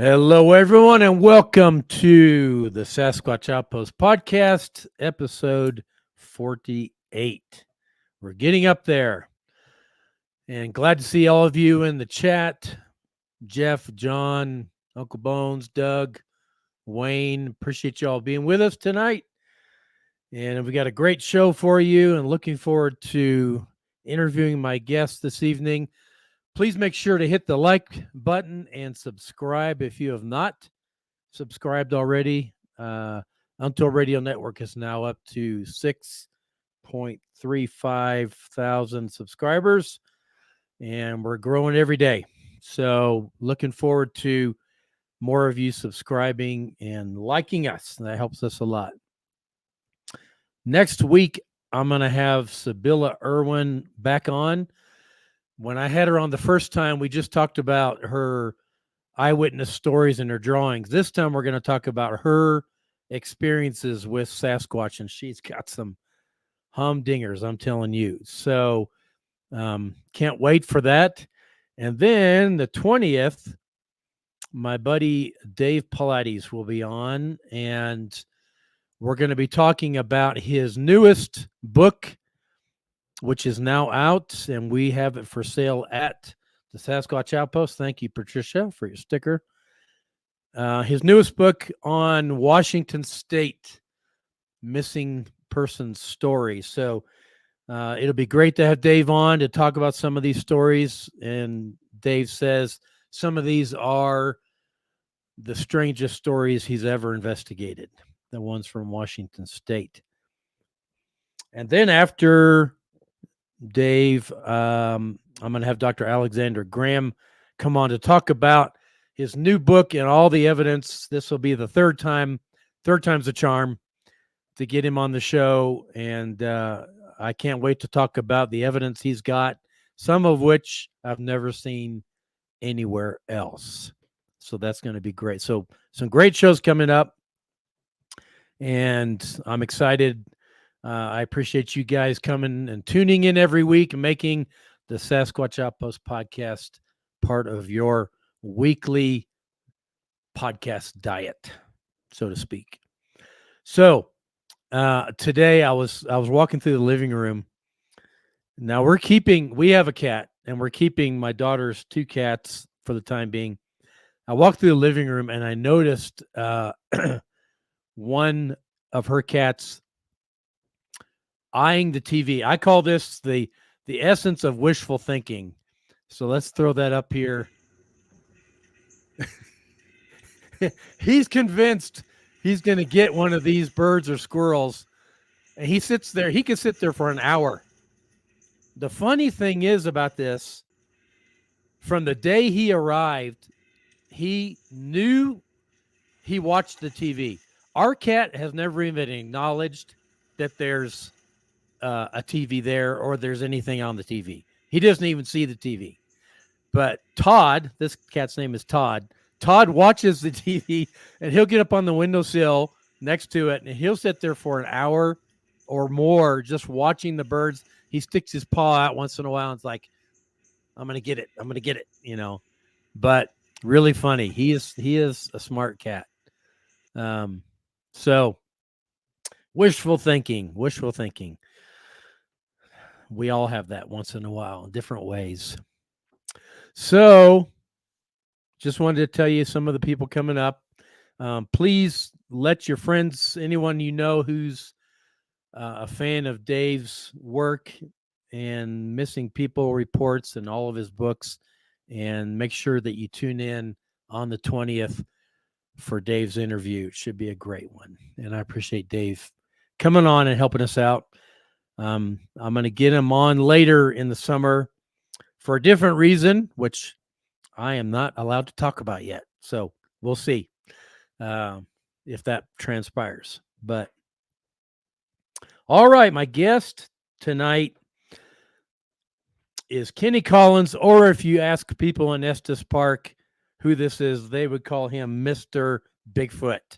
Hello, everyone, and welcome to the Sasquatch Outpost podcast, episode 48. We're getting up there, and glad to see all of you in the chat. Jeff, John, Uncle Bones, Doug, Wayne, appreciate you all being with us tonight. And we got a great show for you, and looking forward to interviewing my guest this evening. Please make sure to hit the like button and subscribe if you have not subscribed already. Untold Radio Network is now up to 6.35 thousand subscribers, and we're growing every day. So looking forward to more of you subscribing and liking us. That helps us a lot. Next week, I'm going to have Sibylla Irwin back on. When I had her on the first time, we just talked about her eyewitness stories and her drawings. This time, we're going to talk about her experiences with Sasquatch, and she's got some humdingers, I'm telling you. So can't wait for that. And then the 20th, my buddy Dave Pilates will be on, and we're going to be talking about his newest book, which is now out, and we have it for sale at the Sasquatch Outpost. Thank you, Patricia, for your sticker. His newest book on Washington State missing persons stories. So it'll be great to have Dave on to talk about some of these stories. And Dave says some of these are the strangest stories he's ever investigated, the ones from Washington State. And then after Dave, I'm going to have Dr. Alexander Graham come on to talk about his new book and all the evidence. This will be the third time's a charm to get him on the show. And I can't wait to talk about the evidence he's got, some of which I've never seen anywhere else. So that's going to be great. So some great shows coming up, and I'm excited. I appreciate you guys coming and tuning in every week and making the Sasquatch Outpost podcast part of your weekly podcast diet, so to speak. So today I was walking through the living room. Now we have a cat, and we're keeping my daughter's two cats for the time being. I walked through the living room and I noticed one of her cats eyeing the TV. I call this the essence of wishful thinking. So let's throw that up here. He's convinced he's going to get one of these birds or squirrels, and he sits there. He can sit there for an hour. The funny thing is about this, from the day he arrived, he knew he watched the TV. Our cat has never even acknowledged that there's a TV there or there's anything on the TV. He doesn't even see the TV. But Todd, this cat's name is Todd. Todd watches the TV, and he'll get up on the windowsill next to it, and he'll sit there for an hour or more just watching the birds. He sticks his paw out once in a while and it's like, I'm going to get it. I'm going to get it, you know. But really funny. He is a smart cat. So wishful thinking. We all have that once in a while in different ways. So just wanted to tell you some of the people coming up. Please let your friends, anyone you know who's a fan of Dave's work and missing people reports and all of his books, and make sure that you tune in on the 20th for Dave's interview. It should be a great one. And I appreciate Dave coming on and helping us out. I'm going to get him on later in the summer for a different reason, which I am not allowed to talk about yet. So we'll see if that transpires. But all right, my guest tonight is Kenny Collins, or if you ask people in Estes Park who this is, they would call him Mr. Bigfoot.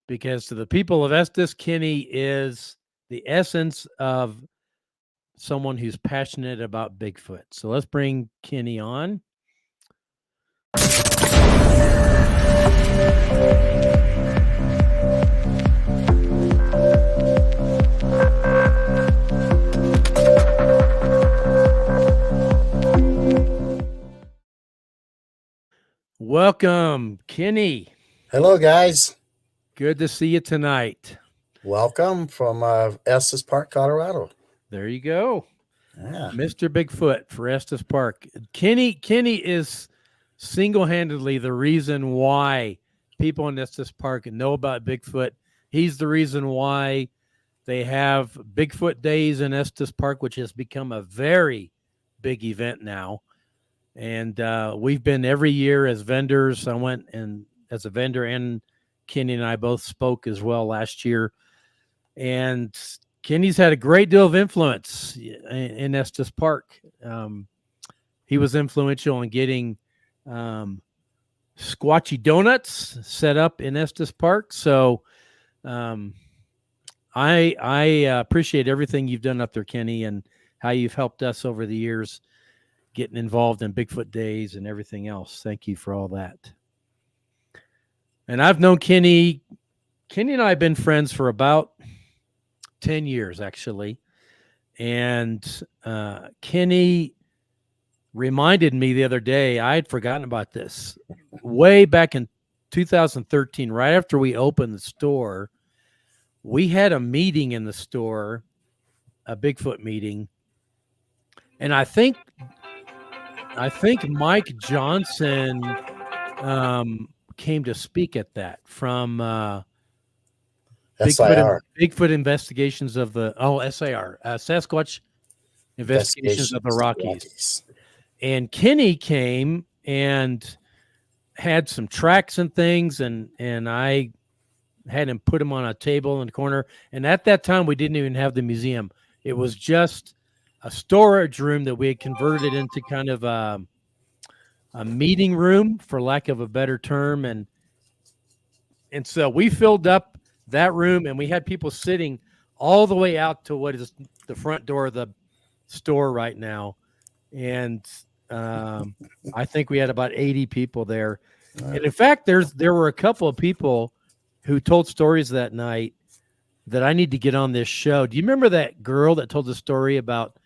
Because to the people of Estes, Kenny is the essence of someone who's passionate about Bigfoot. So let's bring Kenny on. Welcome, Kenny. Hello, guys. Good to see you tonight. Welcome from Estes Park, Colorado. There you go. Yeah. Mr. Bigfoot for Estes Park. Kenny is single-handedly the reason why people in Estes Park know about Bigfoot. He's the reason why they have Bigfoot Days in Estes Park, which has become a very big event now. And we've been every year as vendors. I went and as a vendor, and Kenny and I both spoke as well last year. And Kenny's had a great deal of influence in Estes Park. He was influential in getting Squatchy Donuts set up in Estes Park. So I appreciate everything you've done up there, Kenny, and how you've helped us over the years getting involved in Bigfoot Days and everything else. Thank you for all that. And I've known Kenny. Kenny and I have been friends for about 10 years, actually. And Kenny reminded me the other day, I had forgotten about this. Way back in 2013, right after we opened the store, we had a meeting in the store, a Bigfoot meeting. And I think Mike Johnson came to speak at that from Bigfoot Investigations of the SIR, Sasquatch Investigations of the Rockies. And Kenny came and had some tracks and things, and I had him put them on a table in the corner. And at that time, we didn't even have the museum. It was just a storage room that we had converted into kind of a meeting room, for lack of a better term. And so we filled up that room, and we had people sitting all the way out to what is the front door of the store right now. And I think we had about 80 people there. And in fact, there were a couple of people who told stories that night that I need to get on this show. Do you remember that girl that told the story about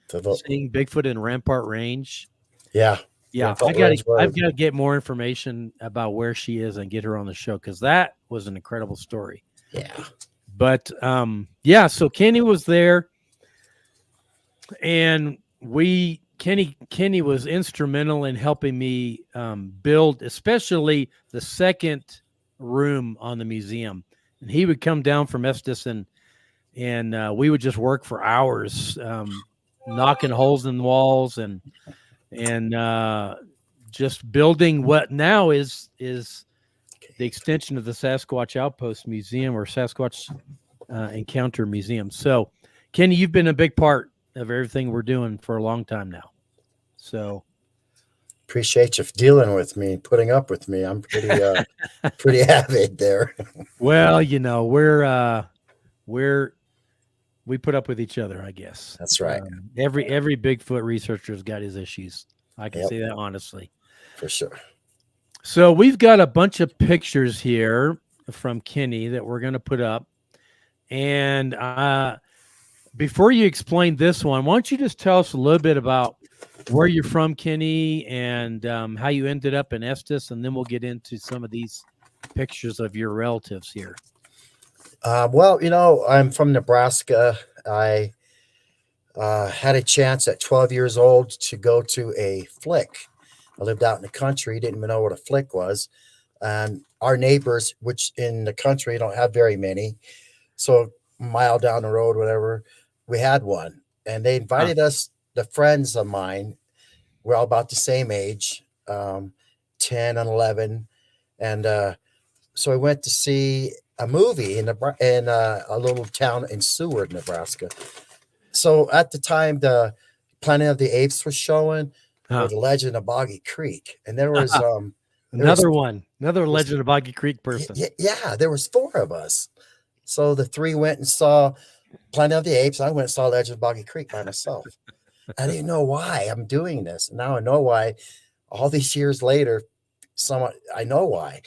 seeing Bigfoot in Rampart Range? Yeah. Yeah. I've got to get more information about where she is and get her on the show, because that was an incredible story. Yeah. But so Kenny was there, and Kenny was instrumental in helping me build, especially the second room on the museum. And he would come down from Estes, and we would just work for hours, knocking holes in the walls and just building what now is the extension of the Sasquatch Outpost Museum, or Sasquatch Encounter Museum. So, Kenny, you've been a big part of everything we're doing for a long time now. So appreciate you dealing with me, putting up with me. I'm pretty avid there. Well, we put up with each other, I guess. That's right. Every Bigfoot researcher's got his issues. I can say that honestly. For sure. So we've got a bunch of pictures here from Kenny that we're going to put up. And before you explain this one, why don't you just tell us a little bit about where you're from, Kenny, and how you ended up in Estes, and then we'll get into some of these pictures of your relatives here. Well, I'm from Nebraska. I had a chance at 12 years old to go to a flick. I lived out in the country, didn't even know what a flick was. And our neighbors, which in the country don't have very many, so a mile down the road, whatever, we had one. And they invited us, the friends of mine, we're all about the same age, 10 and 11. And so I went to see a movie in a little town in Seward, Nebraska. So at the time, the Planet of the Apes was showing, or the Legend of Boggy Creek, and there was another Legend of Boggy Creek person. Yeah, there was 4 of us. So the 3 went and saw Planet of the Apes. I went and saw Legend of Boggy Creek by myself. I didn't know why I'm doing this. Now I know why. All these years later, I know why.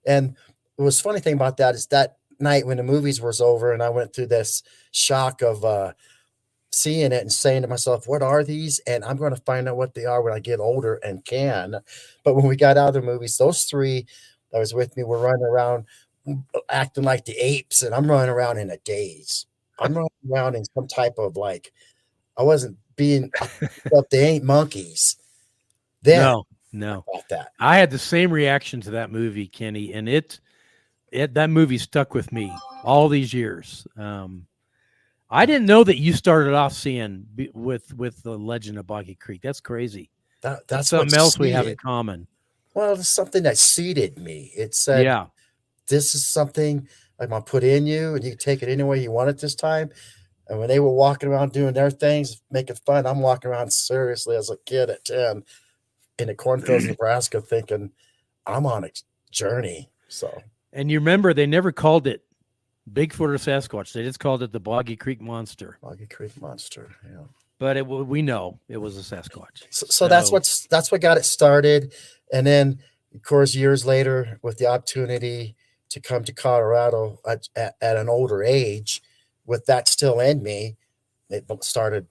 And it was funny thing about that is that night when the movies was over and I went through this shock of seeing it and saying to myself, what are these? And I'm going to find out what they are when I get older and can. But when we got out of the movies, those three that was with me were running around acting like the apes, and I'm running around in a daze. I'm running around in some type of like, I wasn't being, but they ain't monkeys. Then No. I thought that. I had the same reaction to that movie, Kenny, and that movie stuck with me all these years. I didn't know that you started off seeing with the Legend of Boggy Creek. That's crazy. That's what Something else we have in seeded. common. Well, it's something that seeded me. It said, Yeah. this is something I'm going to put in you, and you can take it any way you want it this time. And when they were walking around doing their things, making fun, I'm walking around seriously as a kid at 10 in the cornfields of Nebraska thinking, I'm on a journey. So, And you remember they never called it Bigfoot or Sasquatch. They just called it the Boggy Creek Monster. Boggy Creek Monster. Yeah. But we know it was a Sasquatch. So that's what got it started. And then, of course, years later, with the opportunity to come to Colorado at an older age, with that still in me, it started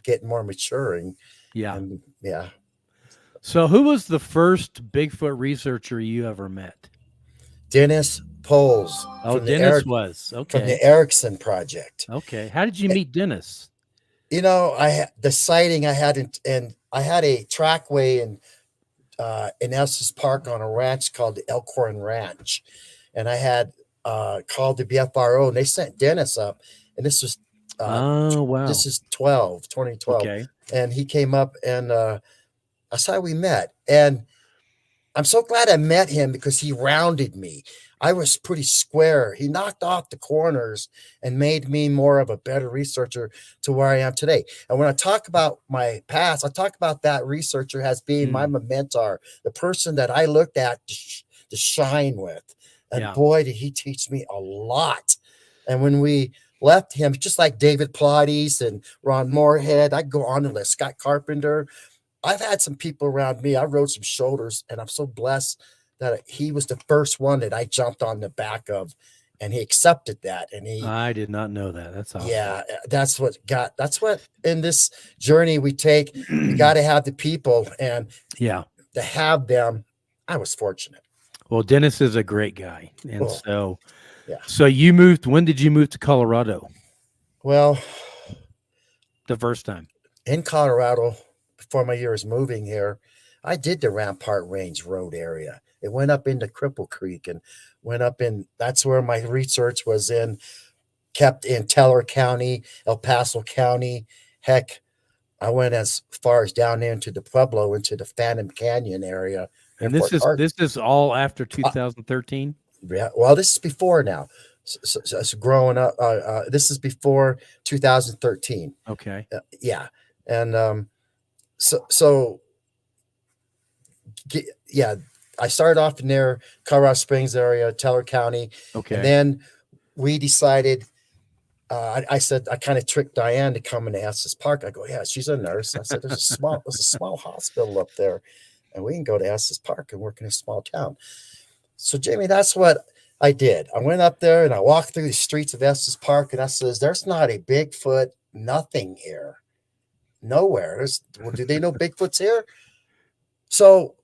getting more maturing. Yeah. And yeah. So who was the first Bigfoot researcher you ever met? Dennis Poles. Oh, Dennis was. Okay. From the Erickson Project. Okay. How did you meet Dennis? You know, the sighting I had and I had a trackway in Estes Park on a ranch called the Elkhorn Ranch. And I had called the BFRO, and they sent Dennis up. And this was this is 2012. Okay. And he came up, and that's how we met. And I'm so glad I met him because he rounded me. I was pretty square. He knocked off the corners and made me more of a better researcher to where I am today. And when I talk about my past, I talk about that researcher as being my mentor, the person that I looked at to shine with. And boy, did he teach me a lot. And when we left him, just like David Pilates and Ron Moorhead, I'd go on to let Scott Carpenter. I've had some people around me. I rode some shoulders, and I'm so blessed that he was the first one that I jumped on the back of, and he accepted that. And I did not know that. That's awesome. Yeah, that's what in this journey we take, you got to have the people, and to have them, I was fortunate. Well, Dennis is a great guy. And so you moved, when did you move to Colorado? Well, the first time in Colorado, before my years moving here, I did the Rampart Range Road area. It went up into Cripple Creek and went up in, that's where my research was kept in Teller County, El Paso County. Heck, I went as far as down into the Pueblo, into the Phantom Canyon area. And this is all after 2013? Yeah, well, this is before now. So growing up, this is before 2013. Okay. Yeah. And I started off in there, Colorado Springs area, Teller County. Okay. And then we decided, I said, I kind of tricked Diane to come into Estes Park. I go, yeah, she's a nurse. I said, there's a small hospital up there, and we can go to Estes Park and work in a small town. So, Jamie, that's what I did. I went up there and I walked through the streets of Estes Park, and I says, there's not a Bigfoot, nothing here. Nowhere. Do they know Bigfoot's here? So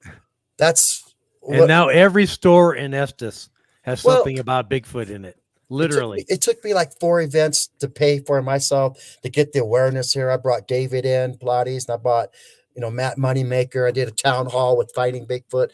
that's now every store in Estes has something about Bigfoot in it. Literally. It took me like 4 events to pay for myself to get the awareness here. I brought David in, Pilates, and I brought, Matt Moneymaker. I did a town hall with Fighting Bigfoot.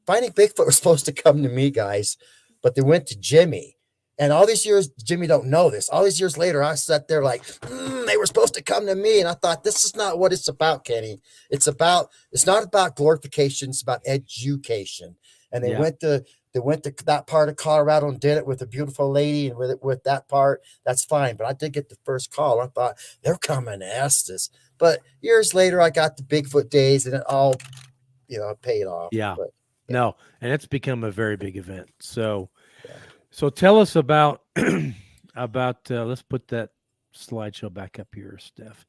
Fighting Bigfoot was supposed to come to me, guys, but they went to Jimmy. And all these years, Jimmy don't know this. All these years later, I sat there like, they were supposed to come to me. And I thought, this is not what it's about, Kenny. It's not about glorification. It's about education. And they went to that part of Colorado and did it with a beautiful lady, and with that part, that's fine. But I did get the first call. I thought, they're coming to Estes. But years later, I got the Bigfoot days, and it all, paid off. Yeah. But, no, and it's become a very big event. So, so tell us about let's put that slideshow back up here, Steph.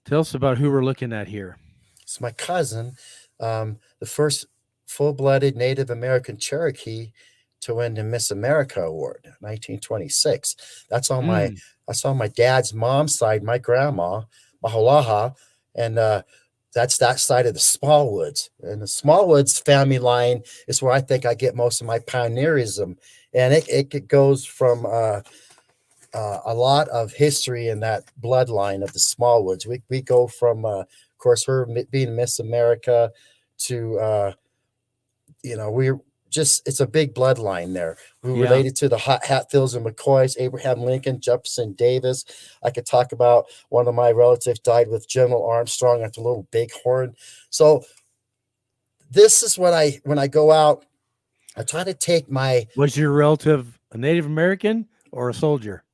Tell us about who we're looking at here. It's my cousin, the first full-blooded Native American Cherokee to win the Miss America award, 1926. That's on my Mm. that's on my dad's mom's side, my grandma, Mahalaha, and that's that side of the Smallwoods. And the Smallwoods family line is where I think I get most of my pioneerism, and it goes from a lot of history in that bloodline of the Smallwoods. We go from, of course, her being Miss America to, we're just, it's a big bloodline there. We Yeah. related to the Hatfields and McCoys, Abraham Lincoln, Jefferson Davis. I could talk about one of my relatives died with General Armstrong at the Little Bighorn. So this is what when I go out, I try to take my. Was your relative a Native American or a soldier?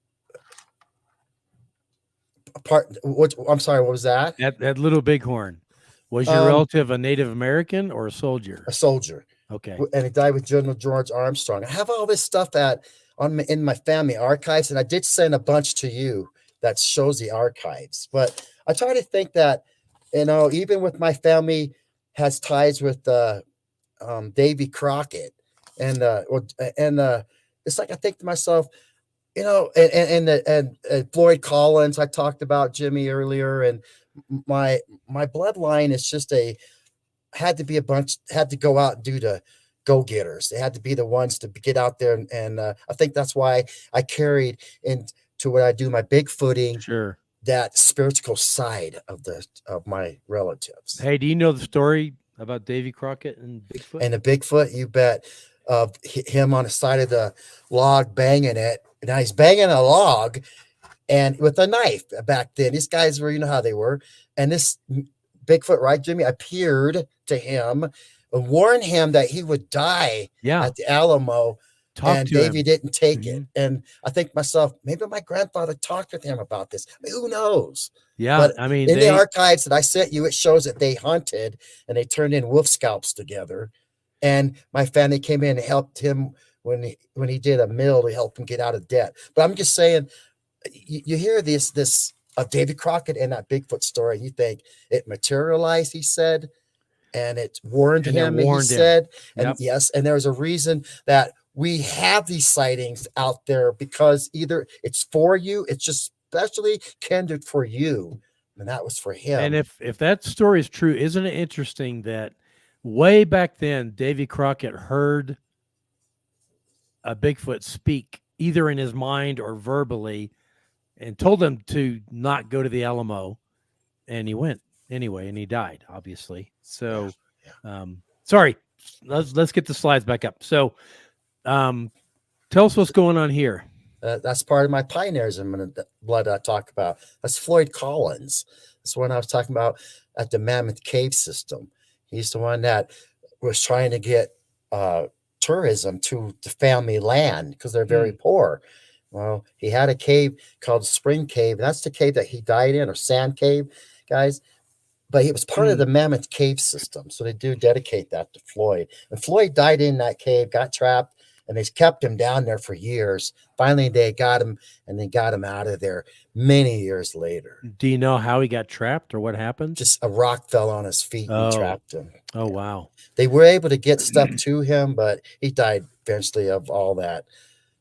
I'm sorry, what was that? At Little Bighorn. Was your relative a Native American or a soldier? A soldier. Okay. And he died with General George Armstrong. I have all this stuff in my family archives, and I did send a bunch to you that shows the archives. But I try to think that, even with my family has ties with Davy Crockett, and it's like I think to myself, and Floyd Collins, I talked about Jimmy earlier, and my bloodline is just had to go out and do the go-getters. They had to be the ones to get out there, and I think that's why I carried into what I do, my Bigfooting, Sure, that spiritual side of my relatives. Hey, do you know the story about Davy Crockett and Bigfoot? And the Bigfoot, you bet, of him on the side of the log banging it. Now he's banging a log and with a knife back then. These guys were, you know how they were. And this Bigfoot, right, Jimmy, appeared to him and warned him that he would die at the Alamo. And Davy didn't take it. And I think to myself, maybe my grandfather talked with him about this. I mean, who knows? Yeah. But I mean, in the archives that I sent you, it shows that they hunted and they turned in wolf scalps together. And my family came in and helped him when he did a mill to help him get out of debt. But I'm just saying, you hear this of Davy Crockett and that Bigfoot story, and you think it materialized, he said, and it warned him, he said. And yes, and there's a reason that we have these sightings out there, because either it's for you, it's just specially candid for you, and that was for him. And if that story is true, isn't it interesting that way back then, Davy Crockett heard a Bigfoot speak either in his mind or verbally and told him to not go to the Alamo, and he went anyway, and he died, obviously. So, sorry, let's get the slides back up. So, tell us what's going on here. That's part of my pioneerism and the blood I talk about. That's Floyd Collins. That's one I was talking about at the Mammoth Cave system. He's the one that was trying to get tourism to the family land because they're very poor. Well, he had a cave called Spring Cave. That's the cave that he died in, or Sand Cave, guys. But he was part of the Mammoth Cave system. So they do dedicate that to Floyd. And Floyd died in that cave, got trapped, and they kept him down there for years. Finally, they got him, and they got him out of there many years later. Do you know how he got trapped or what happened? Just a rock fell on his feet and trapped him. Oh, wow. They were able to get stuff to him, but he died eventually of all that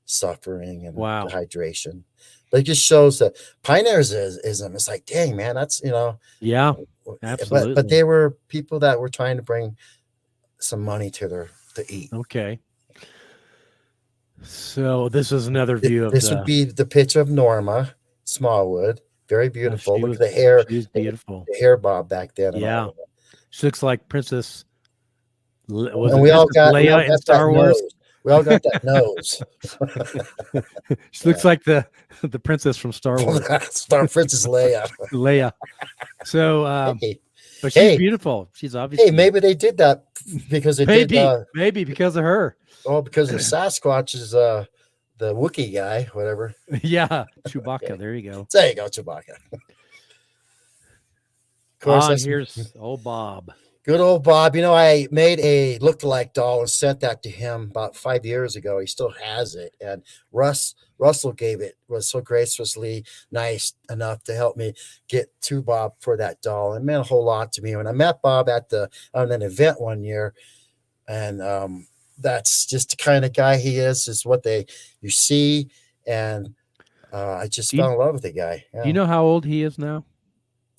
suffering and dehydration. But it just shows that pioneerism. It's like, dang, man, that's, Yeah, absolutely. But they were people that were trying to bring some money to eat. Okay. So this is another view of this would be the picture of Norma Smallwood. Very beautiful. Look at the hair. She's beautiful. The hair bob back then. Yeah. She looks like Princess. And we all got Leia in Star Wars. We all got that nose. She looks like the princess from Star Wars. Princess Leia. Leia. So, but she's beautiful. She's obviously. Hey, maybe they did that because they maybe because of her. Oh, because of Sasquatch is the Wookiee guy, whatever. Yeah, Chewbacca. Okay. There you go. There you go, Chewbacca. Of course, here's old Bob. Good old Bob. I made a look-alike doll and sent that to him about 5 years ago. He still has it. And Russell was so graciously nice enough to help me get to Bob for that doll. It meant a whole lot to me. When I met Bob on an event one year, and that's just the kind of guy he is what you see. And I just Do you, fell in love with the guy. do you Yeah. know how old he is now?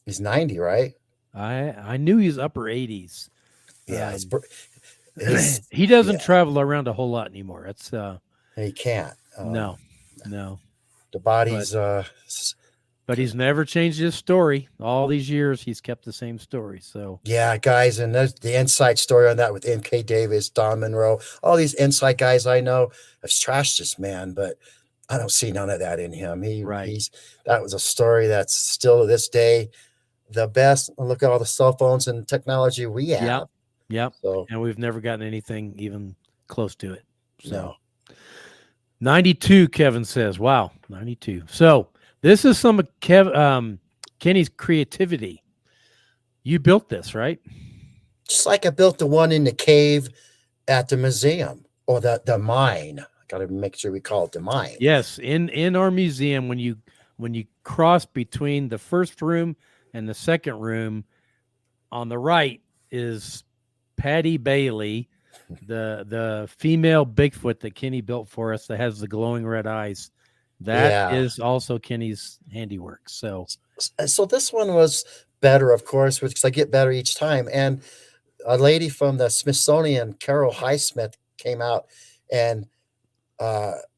He's 90, right? I knew he's upper 80s. Yeah. Um, His he doesn't yeah, travel around a whole lot anymore. It's he can't. no, no. The But body's but he's never changed his story. All these years, he's kept the same story. So yeah, guys, and there's the inside story on that with M.K. Davis, Don Monroe, all these inside guys I know have trashed this man, but I don't see none of that in him. right. That was a story that's still to this day the best. Look at all the cell phones and technology we Yep. have. Yep. So And we've never gotten anything even close to it. So no, 92, Kevin says. Wow, 92. So this is some of Kenny's creativity. You built this, right? just like I built the one in the cave at the museum or the mine. Got to make sure we call it the mine. Yes, in our museum, when you cross between the first room and the second room, on the right is Patty Bailey, the female Bigfoot that Kenny built for us that has the glowing red eyes. That Yeah. is also Kenny's handiwork. So This one was better, of course, because I get better each time. And a lady from the Smithsonian, Carol Highsmith, came out and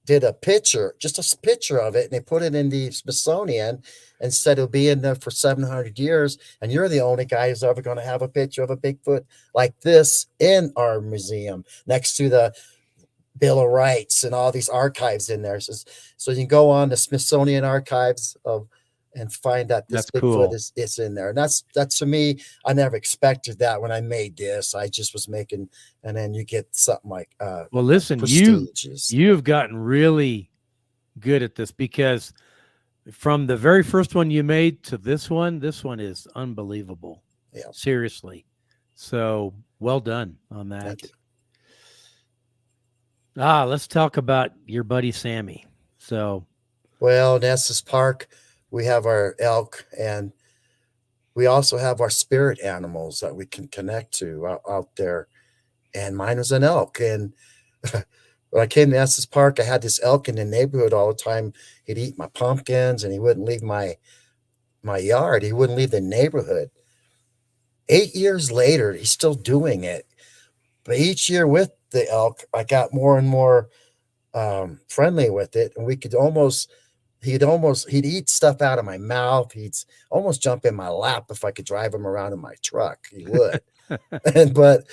did a picture, just a picture of it, and they put it in the Smithsonian and said it'll be in there for 700 years. And you're the only guy who's ever going to have a picture of a Bigfoot like this in our museum next to the Bill of Rights and all these archives in there. So you can go on the Smithsonian archives and find that this That's Bigfoot cool. is in there. And that's to me, I never expected that when I made this. I just was making, and then you get something like well, listen, prestigious. you have gotten really good at this, because from the very first one you made to this one is unbelievable. Yeah. Seriously. So well done on that. Thank you. Let's talk about your buddy Sammy. So, Well, in Estes Park, we have our elk, and we also have our spirit animals that we can connect to out there. And mine was an elk. And when I came to Estes Park, I had this elk in the neighborhood all the time. He'd eat my pumpkins, and he wouldn't leave my yard. He wouldn't leave the neighborhood. 8 years later, he's still doing it. But each year with the elk, I got more and more friendly with it, and he'd eat stuff out of my mouth. He'd almost jump in my lap if I could drive him around in my truck. He would. But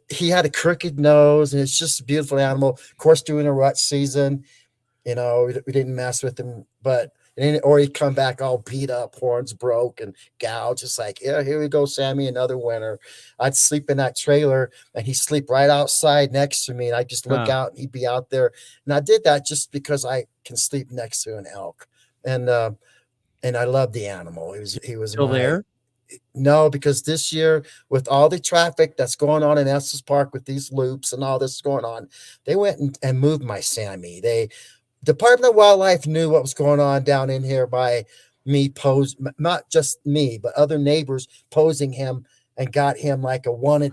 he had a crooked nose, and it's just a beautiful animal. Of course, during a rut season, we didn't mess with him, or he'd come back all beat up, horns broke and gouged. Just like, yeah, here we go, Sammy, another winter. I'd sleep in that trailer, and he'd sleep right outside next to me, and I'd just look out, and he'd be out there. And I did that just because I can sleep next to an elk, and I love the animal. He was still there? No, because this year, with all the traffic that's going on in Estes Park with these loops and all this going on, they went and moved my Sammy. Department of Wildlife knew what was going on down in here by me not just me, but other neighbors posing him, and got him like a wanted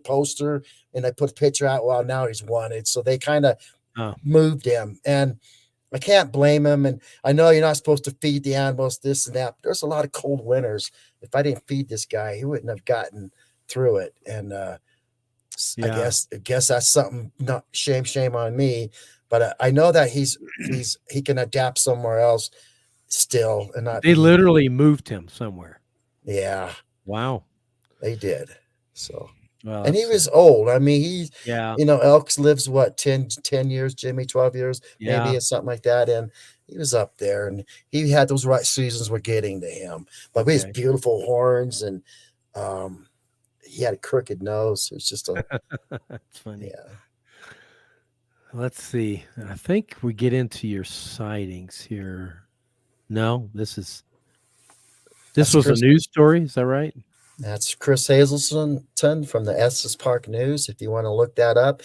poster, and they put a picture out. Well, now he's wanted. So they kind of moved him, and I can't blame him. And I know you're not supposed to feed the animals this and that, but there's a lot of cold winters. If I didn't feed this guy, he wouldn't have gotten through it. And I guess that's something, not shame on me. But I know that he can adapt somewhere else still, and not. They literally moved him somewhere. Yeah. Wow. They did. So, well, and he was old. I mean, yeah. Elks lives what, 10 years, Jimmy, 12 years, Yeah. maybe, or something like that. And he was up there, and he had those right seasons were getting to him. But with his beautiful horns, and he had a crooked nose. It was just That's funny. Yeah. Let's see. I think we get into your sightings here. No, this was Chris, a news story. Is that right? That's Chris Hazelton from the Estes Park News. If you want to look that up,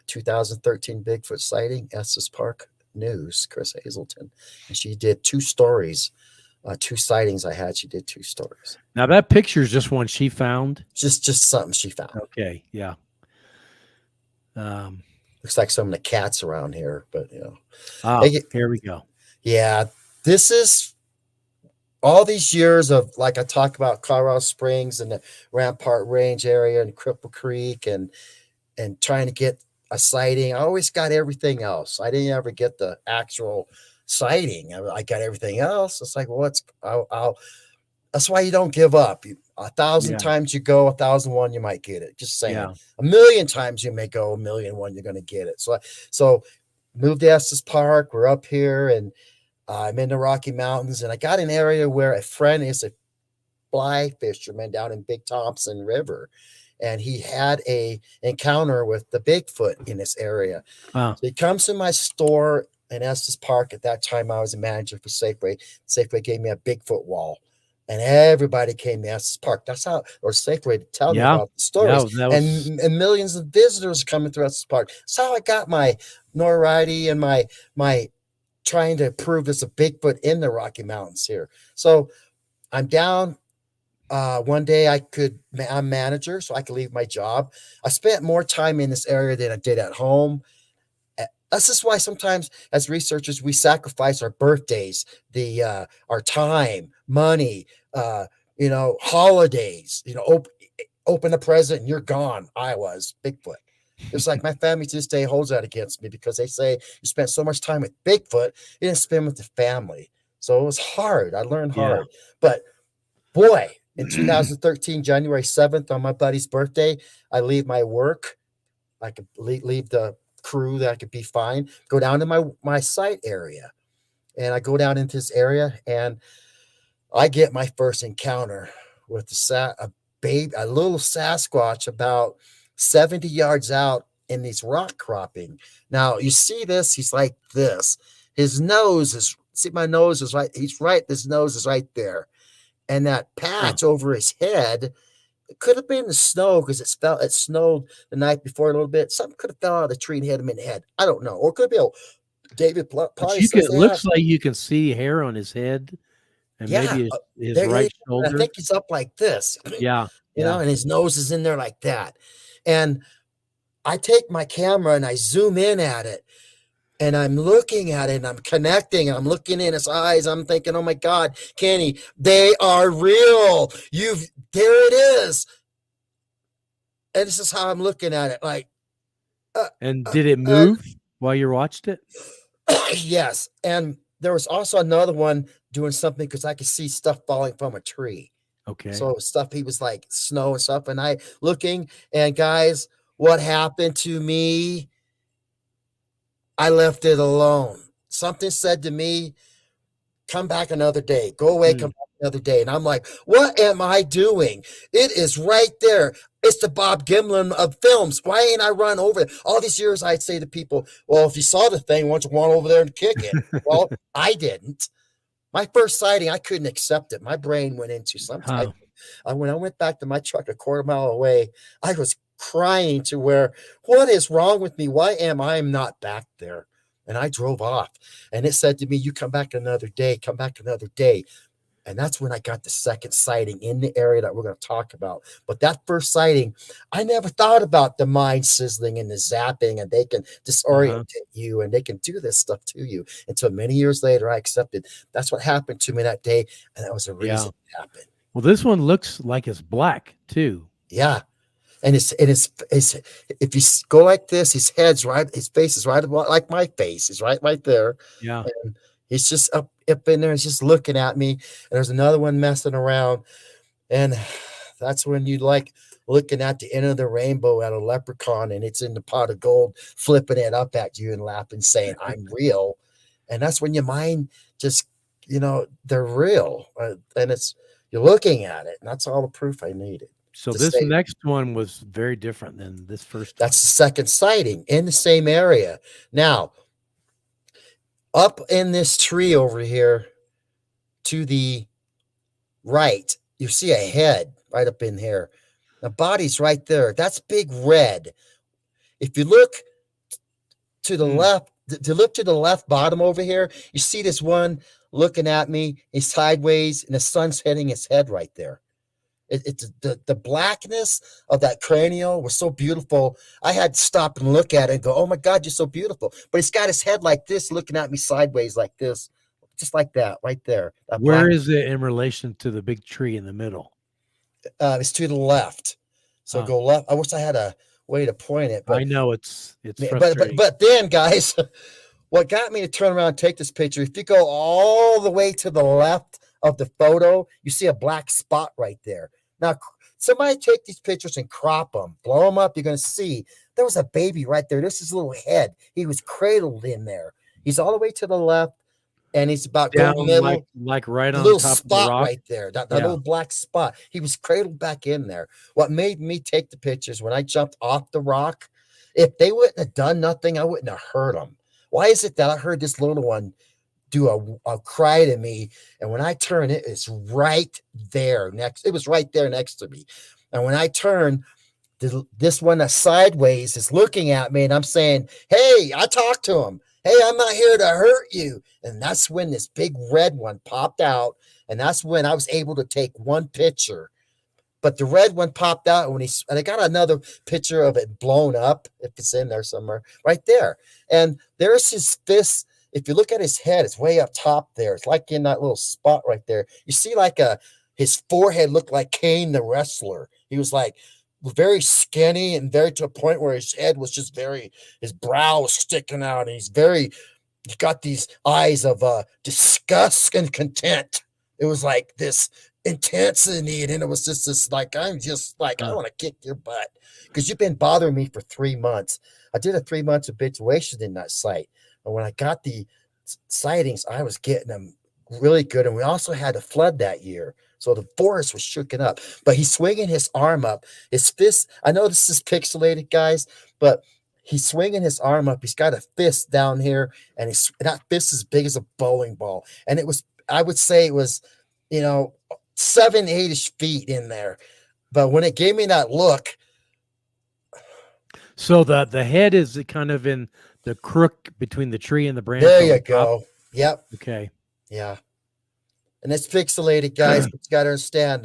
2013 Bigfoot sighting, Estes Park News, Chris Hazelton. And she did 2 stories, 2 sightings I had. She did 2 stories. Now that picture is just one she found? Just something she found. Okay, yeah. Um, Looks like some of the cats around here, but They get- here we go. yeah, this is all these years of, like I talk about Colorado Springs and the Rampart Range area and Cripple Creek and trying to get a sighting. I always got everything else. I didn't ever get the actual sighting. I got everything else. It's like, well, I'll that's why you don't give up. 1,000 Yeah. times you go, 1,001 you might get it. Just saying. Yeah. 1,000,000 times you may go, 1,000,001 you're going to get it. So moved to Estes Park. We're up here, and I'm in the Rocky Mountains, and I got an area where a friend is a fly fisherman down in Big Thompson River, and he had a encounter with the Bigfoot in this area. Wow. So he comes to my store in Estes Park. At that time, I was a manager for Safeway. Safeway gave me a Bigfoot wall, and everybody came to Estes Park. That's how, or Safeway to tell me about the stories. Yeah, and millions of visitors coming through Estes Park. That's how I got my notoriety and my trying to prove there's a Bigfoot in the Rocky Mountains here. So I'm down. One day I'm manager, so I could leave my job. I spent more time in this area than I did at home. That's just why sometimes as researchers, we sacrifice our birthdays, our time, money, holidays, open a present and you're gone. I was Bigfoot. It's like my family to this day holds that against me because they say you spent so much time with Bigfoot, you didn't spend with the family. So it was hard. I learned hard. But boy, in 2013, January 7th, on my buddy's birthday, I leave my work. I could leave the crew that I could be fine, go down to my site area. And I go down into this area and I get my first encounter with a little Sasquatch about 70 yards out in these rock cropping. Now you see this, he's like this. His nose is, see my nose is right, his nose is right there. And that patch over his head, it could have been the snow because it snowed the night before a little bit. Something could have fell out of the tree and hit him in the head. I don't know. Or it could be David probably says looks like you can see hair on his head and maybe his right shoulder. I think he's up like this. Yeah. And his nose is in there like that. And I take my camera and I zoom in at it. And I'm looking at it and I'm connecting. I'm looking in his eyes. I'm thinking, oh my God, Kenny, they are real. There it is. And this is how I'm looking at it. Like, and did it move while you watched it? Yes. And there was also another one doing something because I could see stuff falling from a tree. Okay. So stuff, he was like snow and stuff. And I looking, and guys, what happened to me? I left it alone. Something said to me, come back another day. Go away, come back another day. And I'm like, what am I doing? It is right there. It's the Bob Gimlin of films. Why ain't I run over it? All these years I'd say to people, well, if you saw the thing, why don't you run over there and kick it? Well, I didn't. My first sighting, I couldn't accept it. My brain went into some type. When I went back to my truck a quarter mile away, I was crying to where, what is wrong with me? Why am I not back there? And I drove off, and it said to me, you come back another day, come back another day. And that's when I got the second sighting in the area that we're going to talk about. But that first sighting, I never thought about the mind sizzling and the zapping, and they can disorient you and they can do this stuff to you. Until many years later, I accepted that's what happened to me that day. And that was the reason it happened. Well, this one looks like it's black too. Yeah. And it's if you go like this, his face is right about like my face. Is right there. Yeah. And he's just up in there. He's just looking at me. And there's another one messing around. And that's when you like looking at the end of the rainbow at a leprechaun, and it's in the pot of gold, flipping it up at you and laughing, saying, I'm real. And that's when your mind just, they're real. And you're looking at it. And that's all the proof I needed. So this next one was very different than this first. That's the second sighting in the same area. Now, up in this tree over here to the right, you see a head right up in here. The body's right there. That's big red. If you look to the left, to the left bottom over here, you see this one looking at me. He's sideways, and the sun's hitting his head right there. It's the blackness of that cranial was so beautiful. I had to stop and look at it and go, "Oh my God, you're so beautiful!" But he's got his head like this, looking at me sideways like this, just like that, right there. That Where black is it in relation to the big tree in the middle? is to the left. So Huh. go left. I wish I had a way to point it, but I know it's but frustrating. then, guys, what got me to turn around and take this picture? If you go all the way to the left of the photo, you see a black spot right there. Now, somebody take these pictures and crop them, blow them up. You're going to see there was a baby right there. This is his little head. He was cradled in there. He's all the way to the left, and he's about go Down middle. like right The on little top of the spot rock. right there, that Yeah. little black spot. He was cradled back in there. What made me take the pictures when I jumped off the rock, if they wouldn't have done nothing, I wouldn't have heard them. Why is it that I heard this little one do a cry to me, and when I turn, it is right there next. It was right there next to me, and when I turn, this one that's sideways is looking at me, and I'm saying, "Hey," I talked to him. "Hey, I'm not here to hurt you." And that's when this big red one popped out, and that's when I was able to take one picture. But the red one popped out when and I got another picture of it blown up, if it's in there somewhere, right there. And there's his fist. If you look at his head, it's way up top there. It's like in that little spot right there. You see like his forehead looked like Kane the wrestler. He was like very skinny and very to a point where his head was just his brow was sticking out, and he's got these eyes of disgust and content. It was like this intensity, and it was just this like, I'm just like, I want to kick your butt because you've been bothering me for 3 months. I did a 3 months habituation in that site, and when I got the sightings, I was getting them really good. And we also had a flood that year, so the forest was shooken up. But he's swinging his arm up, his fist. I know this is pixelated, guys, but he's swinging his arm up. He's got a fist down here, and that fist is big as a bowling ball. And it was, I would say, it was, 7, 8-ish feet in there. But when it gave me that look, so the head is kind of in the crook between the tree and the branch. there you go. Yep. Okay. Yeah. And it's pixelated, guys. But you got to understand.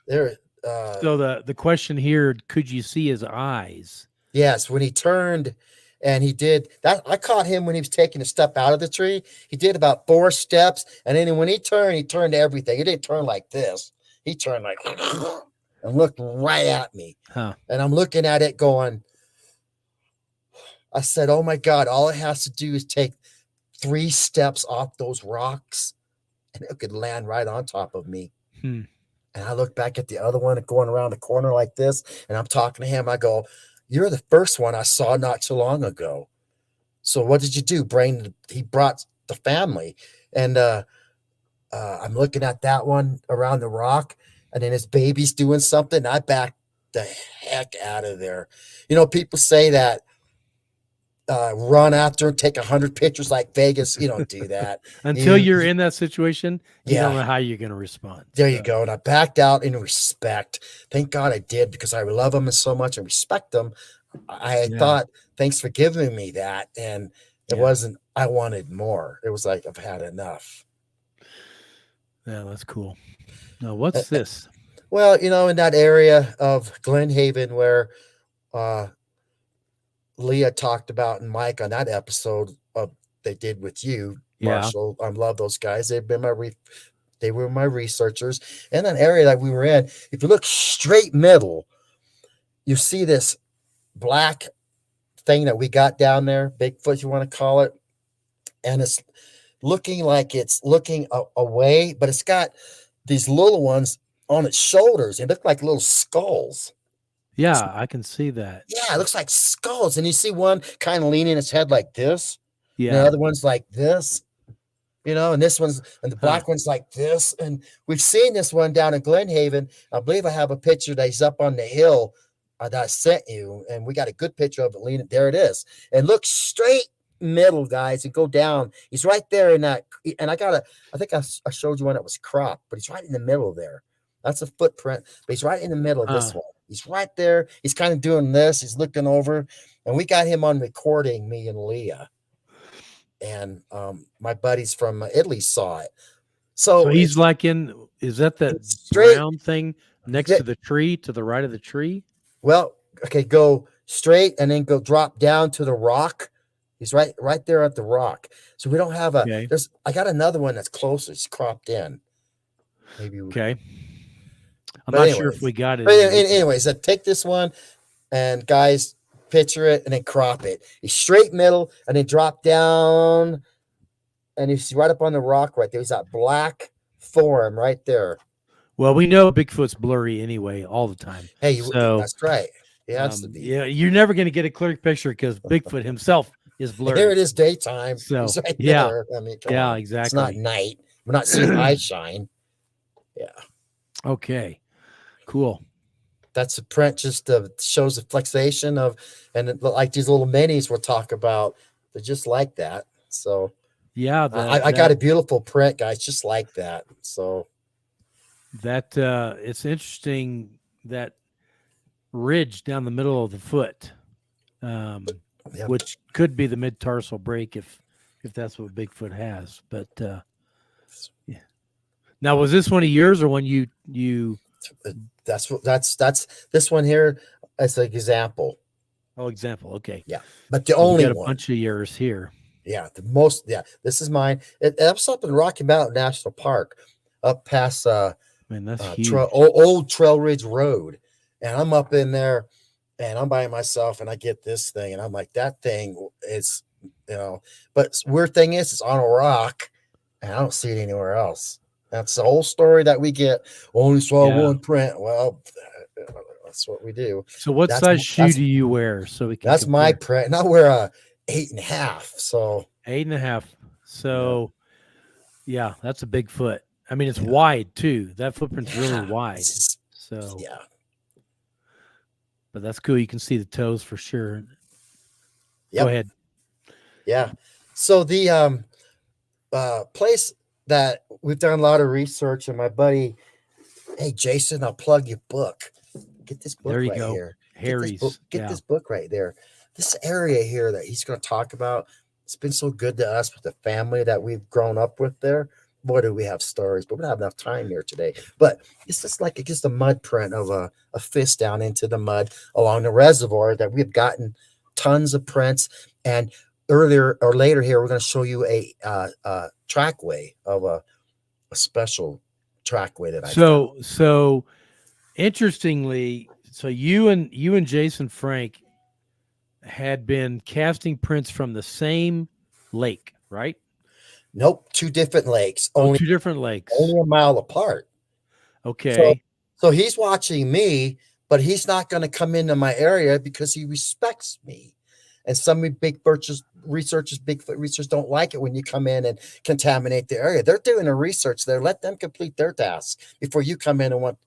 There. So the question here: could you see his eyes? Yes, when he turned, and he did that. I caught him when he was taking a step out of the tree. He did about 4 steps, and then when he turned everything. He didn't turn like this. He turned like and looked right at me. Huh. And I'm looking at it going, I said, "Oh my God, all it has to do is take 3 steps off those rocks, and it could land right on top of me." Hmm. And I look back at the other one going around the corner like this, and I'm talking to him. I go, "You're the first one I saw not too long ago. So what did you do?" He brought the family. And I'm looking at that one around the rock, and then his baby's doing something. I backed the heck out of there. People say that run after and take 100 pictures like Vegas. You don't do that. Until you're in that situation, you Yeah. don't know how you're going to respond. There you go. And I backed out in respect. Thank God I did, because I love him so much and respect him. I thought, thanks for giving me that. And it wasn't, I wanted more. It was like, I've had enough. Yeah, that's cool. Now, what's this? Well, in that area of Glen Haven where Leah talked about, and Mike on that episode of they did with you, Marshall. I love those guys. They've been they were my researchers. In that area that we were in, if you look straight middle, you see this black thing that we got down there, Bigfoot, you want to call it, and it's looking like it's looking away, but it's got these little ones on its shoulders. They look like little skulls. Yeah, I can see that. Yeah, it looks like skulls. And you see one kind of leaning its head like this. Yeah. And the other one's like this, and this one's, and the black one's like this. And we've seen this one down in Glen Haven. I believe I have a picture that he's up on the hill that I sent you. And we got a good picture of it leaning. There it is. And look straight middle, guys, and go down. He's right there in that. And I think I showed you one that was cropped, but he's right in the middle there. That's a footprint, but he's right in the middle of this one. He's right there. He's kind of doing this. He's looking over, and we got him on recording, me and Leah. And my buddies from Italy saw it. So So he's like is that that it's straight. brown thing next Yeah, to the tree, to the right of the tree? well, okay, go straight and then go drop down to the rock. He's right there at the rock. So we don't have a Okay. there's I got another one that's closer. It's cropped in. Maybe Okay. I'm but not sure if anyways. we got it But in the video. anyways, I take this one and guys picture it and then crop it. He's straight middle and then drop down and you see right up on the rock right there's that black form right there. Well, we know Bigfoot's blurry anyway all the time. Hey, So, that's right. It has to be. yeah, you're never going to get a clear picture because Bigfoot himself is Here blurry. it is daytime. So, He's right yeah, there. I mean, come yeah, on. It's not exactly. night. We're not seeing eye shine. Yeah. Okay, cool. That's a print just shows the flexation of, and like these little minis we'll talk about, they're just like that. So Yeah, I got a beautiful print, guys, just like that. So that it's interesting that ridge down the middle of the foot, yeah. which could be the mid-tarsal break if that's what Bigfoot has. But yeah. Now, was this one of yours or one you? That's this one here as an example. Oh, example. Okay. Yeah, but the So we only got a one. bunch of yours here. Yeah, the most. Yeah, this is mine. It's up in Rocky Mountain National Park, up past Man, that's huge. old Trail Ridge Road, and I'm up in there, and I'm by myself, and I get this thing, and I'm like, that thing is, But weird thing is, it's on a rock, and I don't see it anywhere else. That's the whole story that we get. Only saw one print. Well, that's what we do. So, what size shoe do you wear? So we can. That's my print, and I wear a 8.5. So 8.5. So, yeah, that's a big foot. I mean, it's wide too. That footprint's really wide. So yeah, but that's cool. You can see the toes for sure. Yep. Go ahead. Yeah. So the place that we've done a lot of research, and my buddy, hey Jason, I'll plug your book. Get this book There you right go. here. Harry's. Get this book right there. This area here that he's going to talk about, it's been so good to us with the family that we've grown up with there. Boy, do we have stories, but we don't have enough time here today. But it's just like just a mud print of a fist down into the mud along the reservoir that we've gotten tons of prints. And earlier or later here, we're going to show you a trackway of a special trackway that I found. So interestingly, so you and Jason Frank had been casting prints from the same lake, right? Nope, two different lakes. Only 2 different lakes. Only a mile apart. Okay. So he's watching me, but he's not going to come into my area because he respects me. And some Bigfoot researchers don't like it when you come in and contaminate the area. They're doing the research there. Let them complete their task before you come in and want,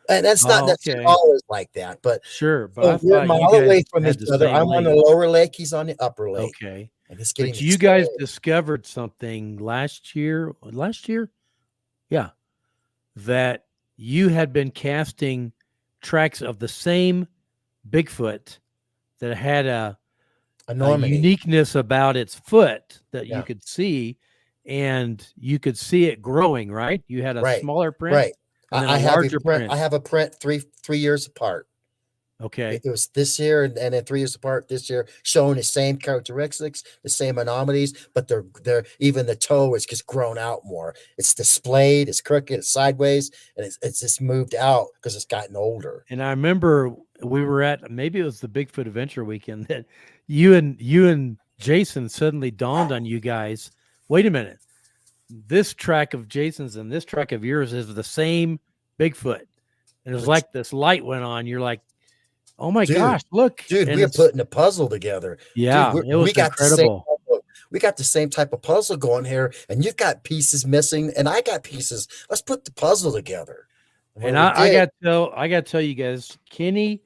and that's not necessarily always like that. But sure, but we're a mile away from each other. I'm on the lower lake. He's on the upper lake. Okay. And it's getting but you guys discovered something last year. Yeah. That you had been casting tracks of the same Bigfoot that had a uniqueness about its foot that you could see, and you could see it growing, right? You had a smaller print. Right. And then I a have larger a print. print. I have a print three years apart. Okay. It was this year and then 3 years apart this year, showing the same characteristics, the same anomalies, but they're even the toe is just grown out more. It's displayed, it's crooked, it's sideways, and it's just moved out because it's gotten older. And I remember we were at, maybe it was the Bigfoot Adventure weekend, that you and Jason suddenly dawned on you guys, wait a minute, this track of Jason's and this track of yours is the same Bigfoot. And it was like this light went on. You're like, oh my gosh, look. Dude, and we are putting a puzzle together. Yeah, dude, it was incredible. We got the same type of puzzle going here, and you've got pieces missing, and I got pieces. Let's put the puzzle together. And I got to tell you guys, Kenny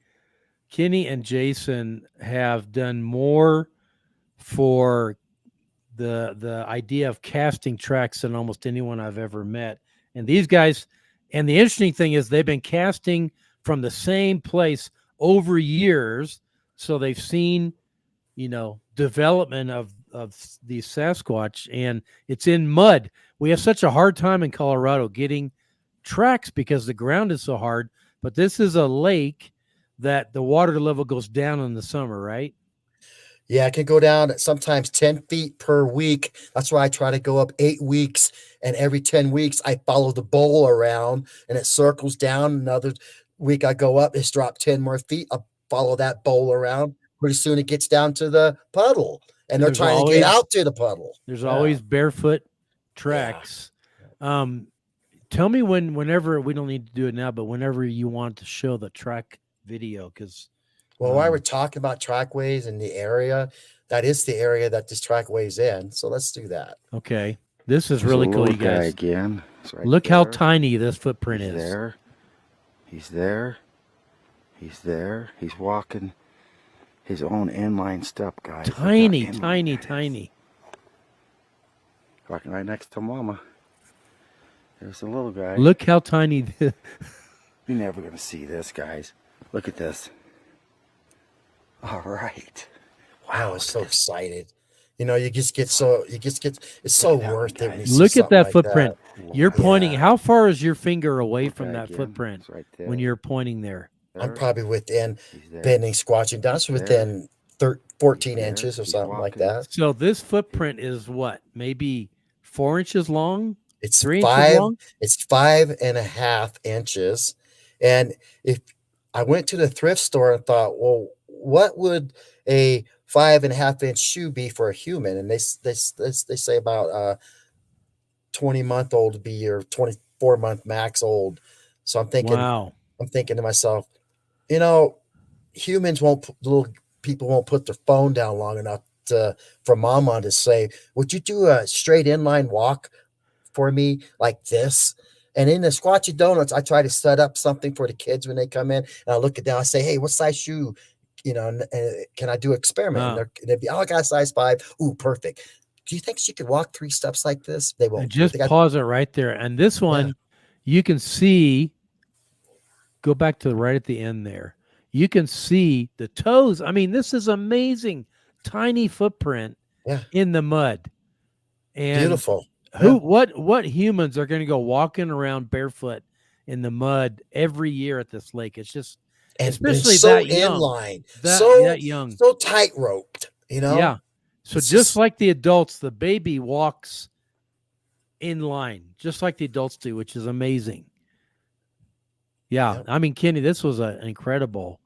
and Jason have done more for the idea of casting tracks than almost anyone I've ever met. And these guys, and the interesting thing is they've been casting from the same place over years. So they've seen, development of these Sasquatch, and it's in mud. We have such a hard time in Colorado getting tracks because the ground is so hard. But this is a lake that the water level goes down in the summer, right? Yeah, it can go down sometimes 10 feet per week. That's why I try to go up 8 weeks. And every 10 weeks, I follow the bowl around and it circles down. Another week, I go up, it's dropped 10 more feet. I follow that bowl around. Pretty soon, it gets down to the puddle. And they're There's trying to get out to the puddle. There's Yeah. always barefoot Yeah. tracks. Tell me whenever, we don't need to do it now, but whenever you want to show the track video, because Well, while we're talking about trackways in the area, that is the area that this trackway's in. So let's do that. okay, this is There's really a cool, little you guys. guy again. It's right Look how there. tiny this footprint He's is. there. He's there. He's there. He's walking his own inline step, guys. Look how Tiny, inline tiny, that is. tiny. Walking right next to Mama. There's the little guy. Look how tiny. You're never going to see this, guys. Look at this. All right. Wow, I was so excited. You know, it's so Look at that worth one, it. When you guys. see Look at something that like footprint. You're pointing. Yeah. How far is your finger away Look from at that again. footprint It's right there. when you're pointing there? I'm There. probably within He's there. bending, squatching down, so He's within 14 He's there. inches or He's something like walking. that. So this footprint is what? Maybe 4 inches long? It's 3 inches five. long? It's 5.5 inches. And if I went to the thrift store and thought, well, what would a 5.5 inch shoe be for a human? And they say about 20-month-old to be your 24-month max old. So I'm thinking, Wow. I'm thinking to myself, you know, humans little people won't put their phone down long enough for Mama to say, would you do a straight inline walk for me like this? And in the Squatchy Donuts, I try to set up something for the kids when they come in, and I look at them, I say, hey, what size shoe? You know, and can I do an experiment? Wow. And they'd be, oh, I got a size 5. Ooh, perfect. Do you think she could walk 3 steps like this? They won't. And just They got- pause it right there. And this one, you can see, go back to right at the end there. You can see the toes. I mean, this is amazing. Tiny footprint in the mud. And Beautiful. what humans are going to go walking around barefoot in the mud every year at this lake? It's just, And especially so that young. inline, That young. so tight roped, you know? Yeah. So It's just just- like the adults, the baby walks in line, just like the adults do, which is amazing. Yeah. Yep. I mean, Kenny, this was an incredible.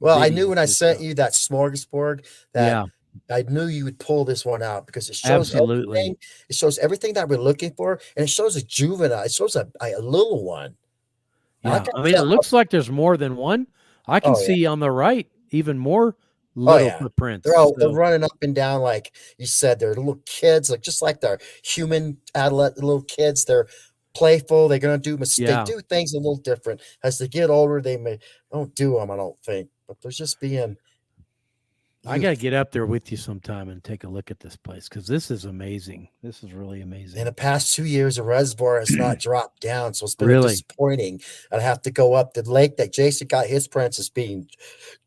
Well, I video knew when I this sent stuff. you that smorgasbord that I knew you would pull this one out because it shows Absolutely. everything. It shows everything that we're looking for, and it shows a juvenile. It shows a little one. Yeah. gotta I mean, it tell- looks like there's more than one. I can Oh, yeah. see on the right even more little yeah. footprints. They're So, running up and down like you said. They're little kids, like just like they're human adolescent little kids. They're playful. They're gonna do mistakes. Yeah. They do things a little different as they get older. They don't do them. I don't think, but they're just being. I got to get up there with you sometime and take a look at this place because this is amazing. This is really amazing. In the past 2 years, the reservoir has not dropped down, so it's been Really? disappointing. I'd have to go up the lake that Jason got his prints is being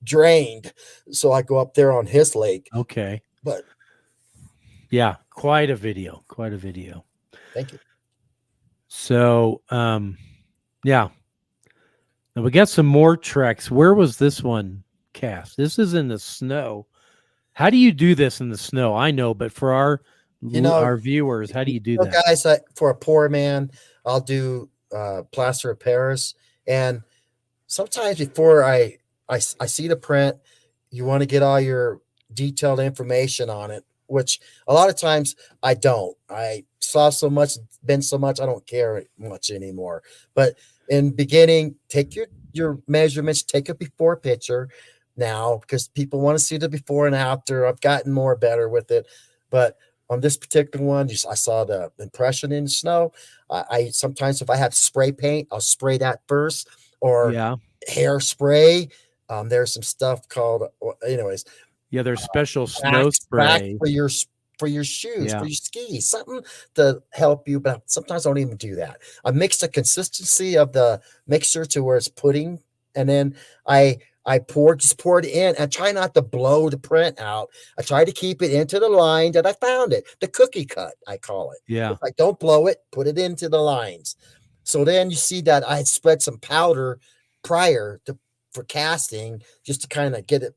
drained, so I go up there on his lake. Okay. But Yeah. Quite a video. Quite a video. thank you. So, yeah. Now we got some more treks. Where was this one cast? This is in the snow. How do you do this in the snow? I know, but for our our viewers, how do you do So that? guys, for a poor man, I'll do plaster of Paris, and sometimes before I see the print, you want to get all your detailed information on it, which a lot of times I don't. I saw so much, been so much, I don't care much anymore. But in beginning, take your measurements, take a before picture now because people want to see the before and after. I've gotten more better with it, but on this particular one, I saw the impression in the snow. I sometimes, if I have spray paint, I'll spray that first, or hairspray. There's some stuff called, anyways. Yeah, there's special snow spray for your shoes, Yeah. for your skis, something to help you. But sometimes I don't even do that. I mix the consistency of the mixture to where it's pudding, and then I I just poured it in. I try not to blow the print out. I try to keep it into the line that I found it. The cookie cut, I call it. Yeah. It's like, don't blow it, put it into the lines. So then you see that I had spread some powder for casting, just to kind of get it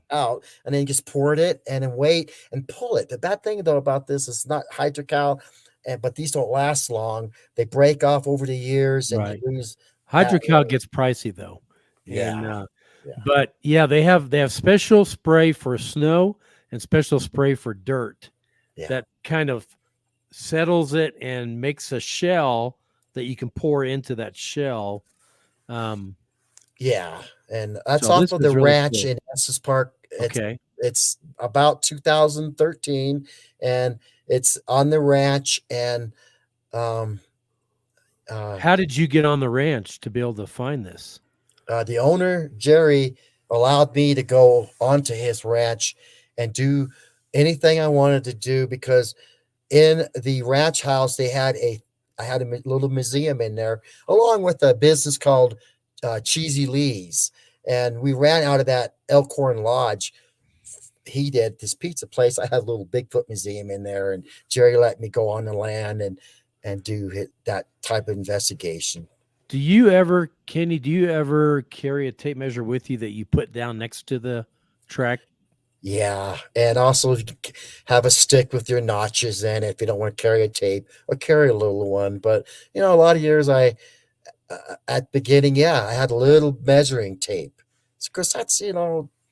out, and then you just poured it and then wait and pull it. The bad thing though about this is not hydrocal, but these don't last long. They break off over the years, and you lose. Hydrocal gets pricey though. Yeah. But yeah, they have special spray for snow and special spray for dirt that kind of settles it and makes a shell that you can pour into that shell. Yeah, and that's So off of the really ranch cool. in Estes Park. Okay. It's about 2013, and it's on the ranch. And how did you get on the ranch to be able to find this? The owner, Jerry, allowed me to go onto his ranch and do anything I wanted to do, because in the ranch house I had a little museum in there, along with a business called Cheesy Lee's, and we ran out of that Elkhorn Lodge. He did this pizza place. I had a little Bigfoot museum in there, and Jerry let me go on the land and do that type of investigation. Do you ever, Kenny, carry a tape measure with you that you put down next to the track? Yeah, and also have a stick with your notches in it if you don't want to carry a tape, or carry a little one. But a lot of years at the beginning, I had a little measuring tape, because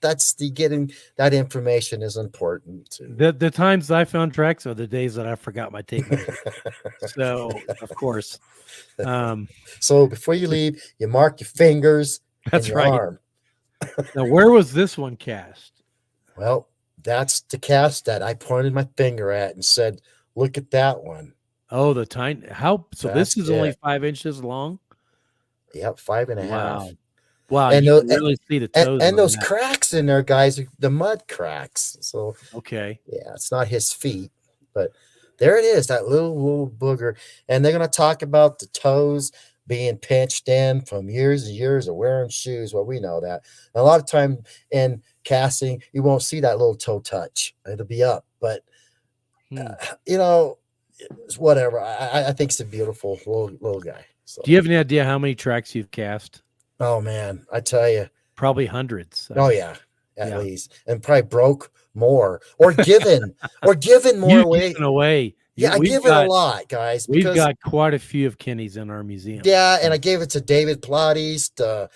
that's getting that information is important too. The times I found tracks are the days that I forgot my tape measure. So of course. So before you leave, you mark your fingers and your arm. Now, where was this one cast? Well, that's the cast that I pointed my finger at and said, "Look at that one." Oh, the tiny. This is only 5 inches long? Yep, 5.5. Wow, and you can really see the toes. And those cracks in there, guys, the mud cracks. So okay. Yeah, it's not his feet, but there it is, that little booger. And they're going to talk about the toes being pinched in from years and years of wearing shoes. Well, we know that. And a lot of time in casting, you won't see that little toe touch. It'll be up, but whatever. I think it's a beautiful little guy. So. Do you have any idea how many tracks you've cast? Oh man, I tell you, probably hundreds. Oh yeah, at least, and probably broke more or given more away. Yeah, I give it a lot, guys. We've got quite a few of Kenny's in our museum. Yeah, and I gave it to David Pilates, to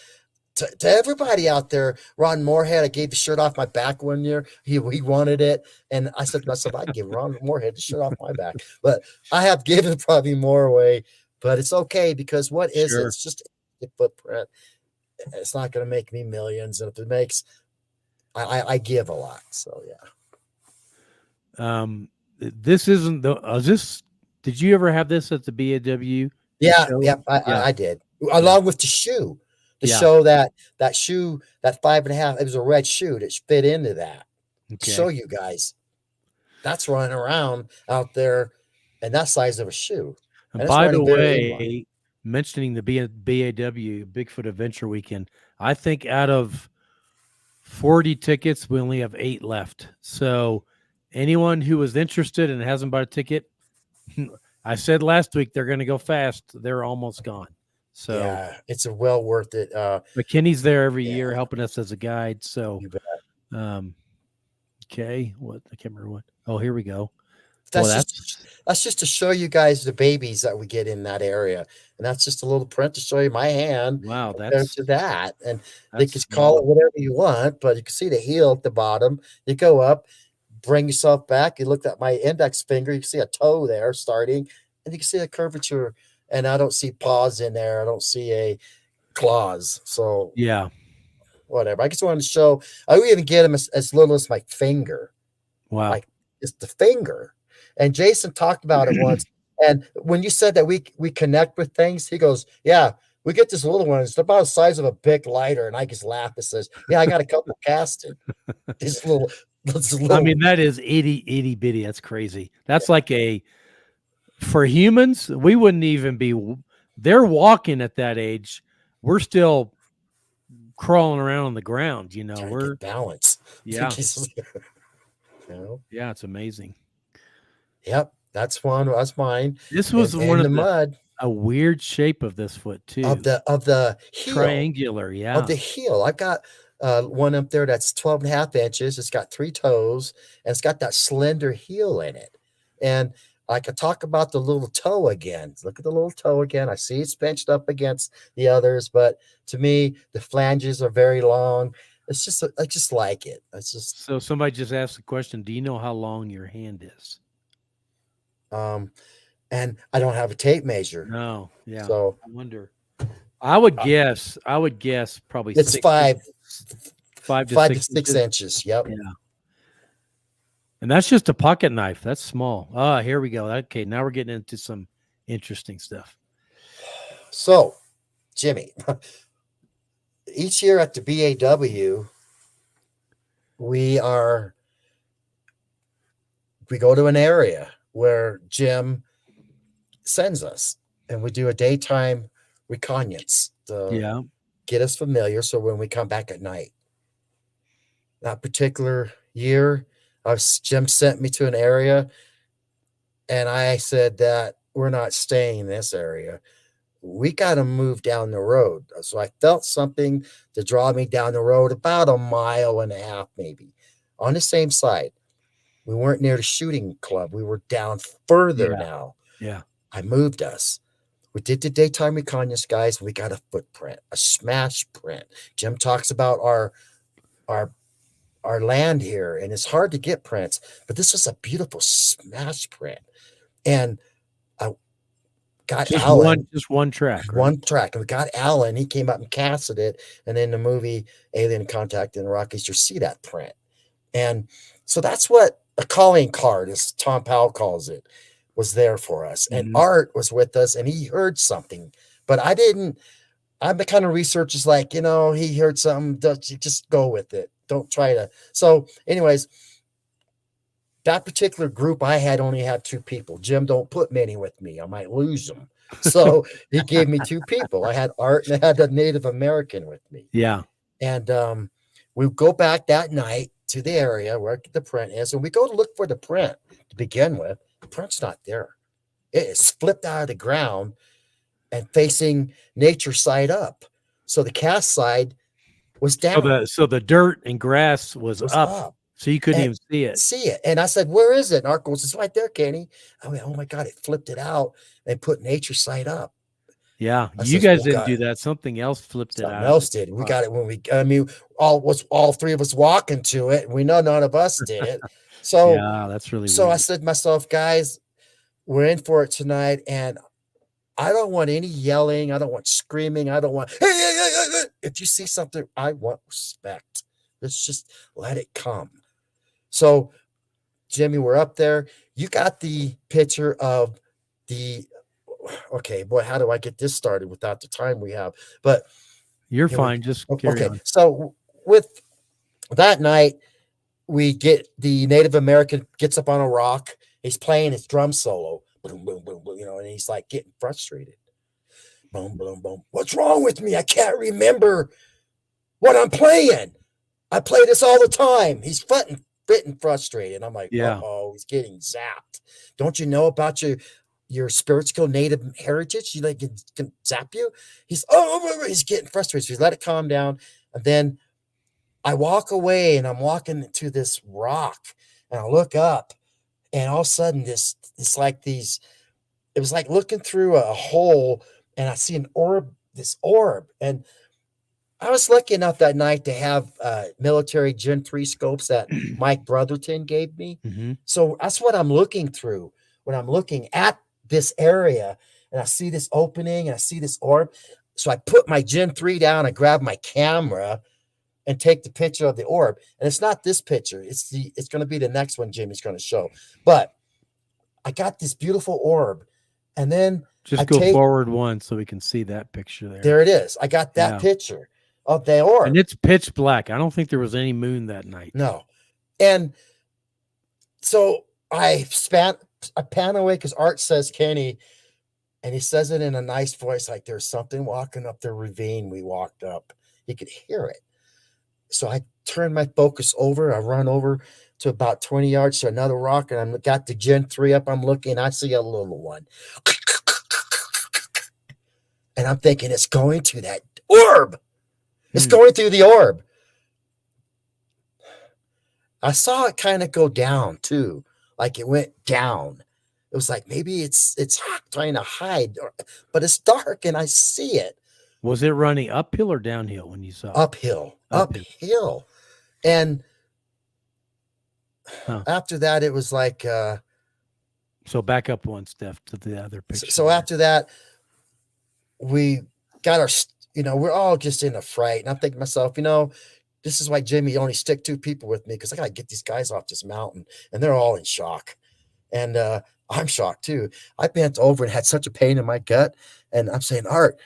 everybody out there. Ron Moorhead, I gave the shirt off my back one year. He wanted it, and I said to myself, I'd give Ron Moorhead the shirt off my back. But I have given probably more away, but it's okay, because what is it? It's just a footprint. It's not going to make me millions, and if it makes, I give a lot. So yeah. This isn't the. Did you ever have this at the BAW? Yeah, I did, along with the shoe. To show that shoe, that 5.5, it was a red shoe that fit into that. Okay. To show you guys, that's running around out there, and that size of a shoe. And by the way, mentioning the BAW Bigfoot Adventure Weekend, I think out of 40 tickets, we only have 8 left. So anyone who was interested and hasn't bought a ticket, I said last week they're going to go fast. They're almost gone. So yeah, it's a well worth it. But Kenny's there every year helping us as a guide. So okay, what I can't remember what. Oh, here we go. That's just to show you guys the babies that we get in that area, and that's just a little print to show you my hand. Wow, that's to that, and they can call it whatever you want, but you can see the heel at the bottom. You go up, bring yourself back. You look at my index finger. You can see a toe there starting, and you can see a curvature. And I don't see paws in there. I don't see a claws. So yeah, whatever. I just wanted to show. I would even get them as little as my finger. Wow, like it's the finger. And Jason talked about it once. And when you said that we connect with things, he goes, "Yeah, we get this little one. It's about the size of a big lighter." And I just laugh and says, "Yeah, I got a couple casted. This little. I mean, that is itty bitty. That's crazy. That's like for humans, we wouldn't even be. They're walking at that age. We're still crawling around on the ground. You know, Trying to we're get balance. yeah, You know? yeah, it's amazing. Yep, that's one. That's mine. This was one In the of the mud a weird shape of this foot too. of the heel. Triangular, yeah. Of the heel. I've got one up there that's 12.5 inches. It's got 3 toes, and it's got that slender heel in it. And I could talk about the little toe again. Look at the little toe again. I see it's pinched up against the others, but to me, the flanges are very long. It's just, I just like it. It's just, So somebody just asked the question, do you know how long your hand is? and I don't have a tape measure. No, yeah. So I wonder. I would guess probably it's 5 to 6 6 inches. Yep. Yeah. And that's just a pocket knife. That's small. Ah, here we go. Okay, now we're getting into some interesting stuff. So, Jimmy, each year at the BAW, we go to an area where Jim sends us, and we do a daytime reconnaissance to get us familiar. So when we come back at night, that particular year, Jim sent me to an area, and I said that we're not staying in this area. We got to move down the road. So I felt something to draw me down the road about 1.5 miles, maybe, on the same side. We weren't near the shooting club. We were down further now. Yeah. I moved us. We did the daytime reconnaissance, guys. We got a footprint, a smash print. Jim talks about our land here, and it's hard to get prints, but this is a beautiful smash print. And I got Alan. Just one track. Right? One track. And we got Alan. He came up and casted it. And in the movie Alien Contact in the Rockies, you see that print. And so that's what a calling card, as Tom Powell calls it, was there for us. And Art was with us, and he heard something. But I didn't. I'm the kind of researcher's like, he heard something. Just go with it. Don't try to. So anyways, that particular group I had only had 2 people. Jim, don't put many with me. I might lose them. So he gave me 2 people. I had Art and I had a Native American with me. Yeah. And we go back that night to the area where the print is, and we go to look for the print to begin with. The print's not there. It is flipped out of the ground and facing nature side up. So the cast side was down. So the dirt and grass was up. So you couldn't even see it. And I said, where is it? And Art goes, it's right there, Kenny. I went, oh my God, it flipped it out and put nature side up. Yeah. You guys didn't do that. Something else flipped it out. Something else did. We got it when all 3 of us walking to it. And we know none of us did it. So yeah, that's really so weird. I said to myself, guys, we're in for it tonight. And I don't want any yelling. I don't want screaming. I don't want, hey. If you see something, I want respect. Let's just let it come. So, Jimmy, we're up there. You got the picture of okay, boy, how do I get this started without the time we have? But you're fine. Just carry on. So with that night, we get the Native American gets up on a rock. He's playing his drum solo. Boom, boom, boom, boom, and he's like getting frustrated. Boom, boom, boom. What's wrong with me? I can't remember what I'm playing. I play this all the time. He's getting frustrated. I'm like, oh, he's getting zapped. Don't you know about your spiritual native heritage? You like it can zap you. He's getting frustrated. So he's let it calm down. And then I walk away, and I'm walking to this rock, and I look up, and all of a sudden it's like these. It was like looking through a hole, and I see this orb, and I was lucky enough that night to have military Gen 3 scopes that Mike Brotherton gave me. So that's what I'm looking through when I'm looking at this area, and I see this opening and I see this orb. So I put my Gen 3 down, I grab my camera and take the picture of the orb. And it's not this picture. It's going to be the next one Jimmy's going to show. But I got this beautiful orb, and then just go forward one so we can see that picture there. There it is. I got that picture of the orb. And it's pitch black. I don't think there was any moon that night. No. And so I pan away because Art says, Kenny, and he says it in a nice voice, like there's something walking up the ravine we walked up. he could hear it. So I turned my focus over. I run over to about 20 yards to another rock, and I got the Gen 3 up. I'm looking, I see a little one. And I'm thinking, it's going to that orb. It's going through the orb. I saw it kind of go down too. Like it went down. It was like, maybe it's trying to hide, but it's dark and I see it. Was it running uphill or downhill when you saw it? Uphill. And after that, it was like, so back up one step to the other picture. So after that, we got our, we're all just in a fright. And I'm thinking to myself, this is why Jimmy only stick 2 people with me, because I got to get these guys off this mountain. And they're all in shock. And I'm shocked too. I bent over and had such a pain in my gut. And I'm saying, Art,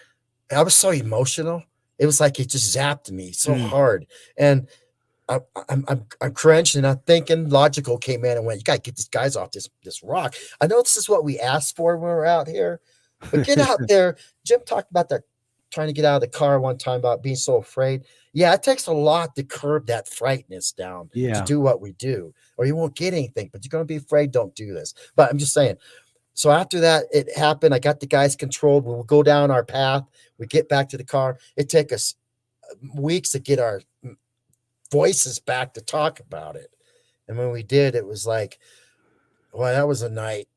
I was so emotional. It was like it just zapped me so hard. And I'm cringed, and I'm thinking logical came in and went, you got to get these guys off this rock. I know this is what we asked for when we're out here, but get out there. Jim talked about that, trying to get out of the car one time about being so afraid. Yeah, it takes a lot to curb that frightness down to do what we do, or you won't get anything, but you're going to be afraid. Don't do this. But I'm just saying. So after that, it happened. I got the guys controlled. We'll go down our path. We get back to the car. It took us weeks to get our voices back to talk about it. And when we did, it was like, well, that was a night.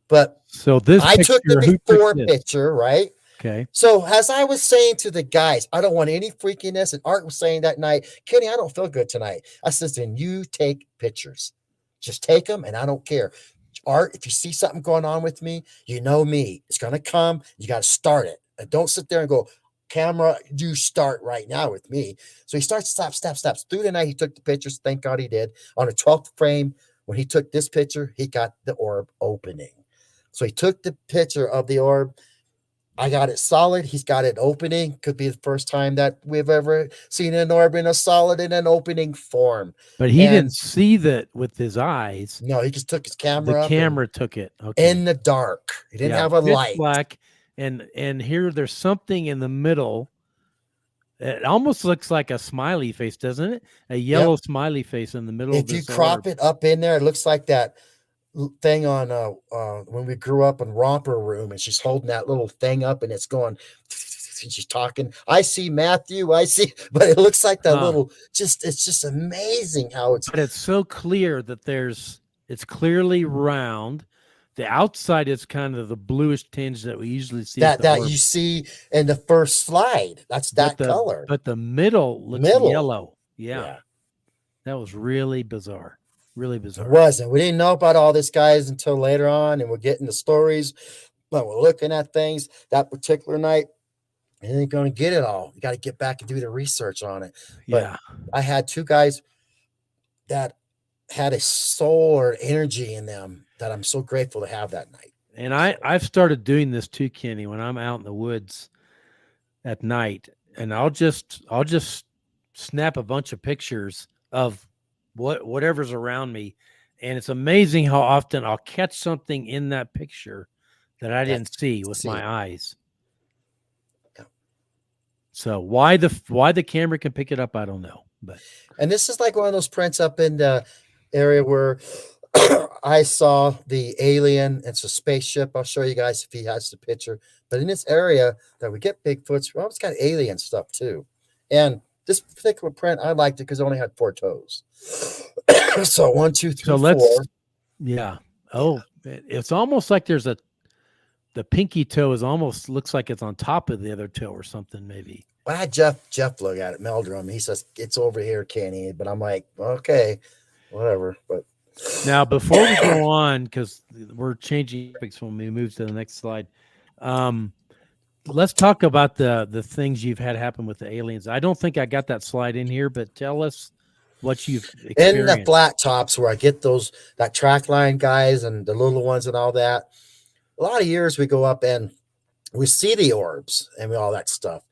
But so I took the before picture, right? Okay. So as I was saying to the guys, I don't want any freakiness. And Art was saying that night, Kenny, I don't feel good tonight. I said, then you take pictures. Just take them, and I don't care. Art, if you see something going on with me, you know me. It's going to come. You got to start it. And don't sit there and go, camera, you start right now with me. So he starts, stops. Through the night, he took the pictures. Thank God he did. On a 12th frame, when he took this picture, he got the orb opening. So he took the picture of the orb. I got it solid. He's got it opening. Could be the first time that we've ever seen an orb in a solid in an opening form. But he didn't see that with his eyes. No, he just took his camera. The camera took it. Okay. In the dark. He didn't have a light. Black. And here there's something in the middle. It almost looks like a smiley face, doesn't it? A yellow smiley face in the middle. If you crop it up in there, it looks like that thing on when we grew up in Romper Room, and she's holding that little thing up, and it's going, and she's talking. I see Matthew. I see, but it looks like that little. It's just amazing how it's. But it's so clear that it's clearly round. The outside is kind of the bluish tinge that we usually see. That you see in the first slide. That's that color. But the middle looks yellow. Yeah. That was really bizarre. Really bizarre. It wasn't. We didn't know about all this, guys, until later on, and we're getting the stories, but we're looking at things that particular night. You ain't going to get it all. You got to get back and do the research on it. But I had 2 guys that had a soul or energy in them that I'm so grateful to have that night. And I've started doing this too, Kenny, when I'm out in the woods at night, and I'll just snap a bunch of pictures of whatever's around me. And it's amazing how often I'll catch something in that picture that I didn't see with my eyes. Yeah. So why the camera can pick it up, I don't know. And this is like one of those prints up in the area where I saw the alien. It's a spaceship. I'll show you guys if he has the picture. But in this area that we get Bigfoots, well, it's got alien stuff too. And this particular print, I liked it because it only had 4 toes. So 1, 2, 3, 4. Yeah. Oh, it's almost like there's the pinky toe looks like it's on top of the other toe or something, maybe. Well, I had Jeff look at it, Meldrum. He says, it's over here, Kenny. But I'm like, okay, whatever. But now, before we go on, because we're changing topics when we move to the next slide, let's talk about the things you've had happen with the aliens. I don't think I got that slide in here, but tell us what you've experienced. In the flat tops where I get that track line guys and the little ones and all that. A lot of years we go up and we see the orbs and all that stuff.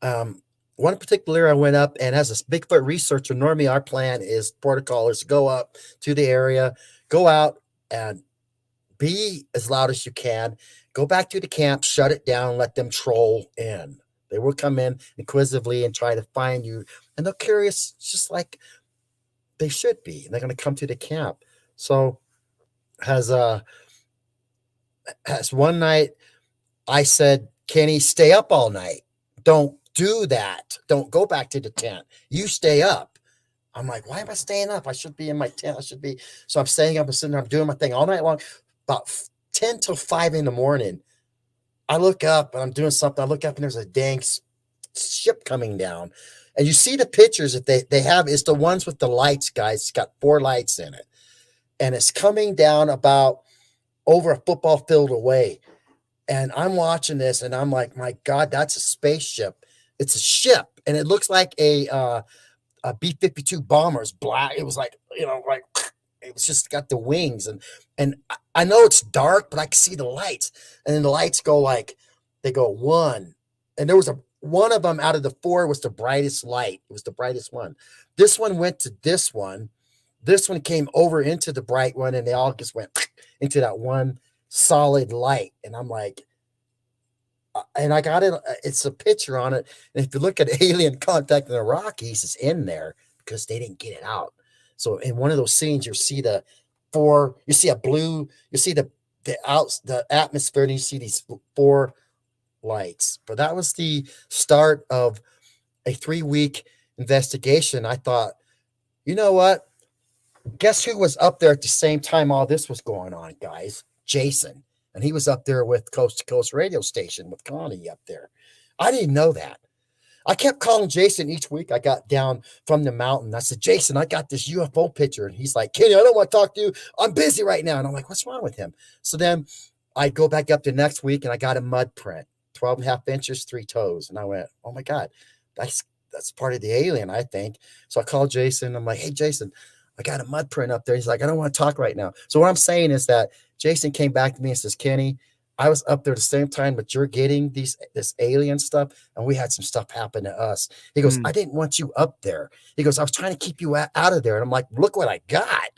One particular year I went up, and as a Bigfoot researcher, normally our plan is protocol is to go up to the area, go out and be as loud as you can, go back to the camp, shut it down, let them troll in. They will come in inquisitively and try to find you, and they're curious, just like they should be. And they're going to come to the camp. So, has one night I said, Kenny, stay up all night. Don't do that. Don't go back to the tent. You stay up. I'm like, why am I staying up? I should be in my tent. I should be. So I'm staying up and sitting there. I'm doing my thing all night long. About 10 till 5 in the morning, I look up and I'm doing something. I look up and there's a dang ship coming down. And you see the pictures that they have. It's the ones with the lights, guys. It's got 4 lights in it. And it's coming down about over a football field away. And I'm watching this and I'm like, my God, that's a spaceship. It's a ship. And it looks like a B-52 bomber. It's black. It was like, like it was just got the wings. And I know it's dark, but I can see the lights. And then the lights go they go 1. And there was one of them out of the 4 was the brightest light. It was the brightest one. This one went to this one. This one came over into the bright one, and they all just went into that one solid light. And I'm like, and I got it. It's a picture on it. And if you look at Alien Contact in the Rockies, it's in there because they didn't get it out. So in one of those scenes, you see a blue, you see the atmosphere, and you see these 4 lights. But that was the start of a 3-week investigation. I thought, you know what? Guess who was up there at the same time all this was going on, guys? Jason. And he was up there with Coast to Coast radio station with Connie up there. I didn't know that. I kept calling Jason each week. I got down from the mountain. I said, Jason, I got this UFO picture. And he's like, Kenny, I don't want to talk to you. I'm busy right now. And I'm like, what's wrong with him? So then I go back up the next week and I got a mud print, 12.5 inches, 3 toes. And I went, oh my God, that's part of the alien, I think. So I called Jason. I'm like, hey, Jason, I got a mud print up there. He's like, I don't want to talk right now. So what I'm saying is that Jason came back to me and says, Kenny, I was up there at the same time, but you're getting this alien stuff, and we had some stuff happen to us. He goes, I didn't want you up there. He goes, I was trying to keep you out of there. And I'm like, look what I got.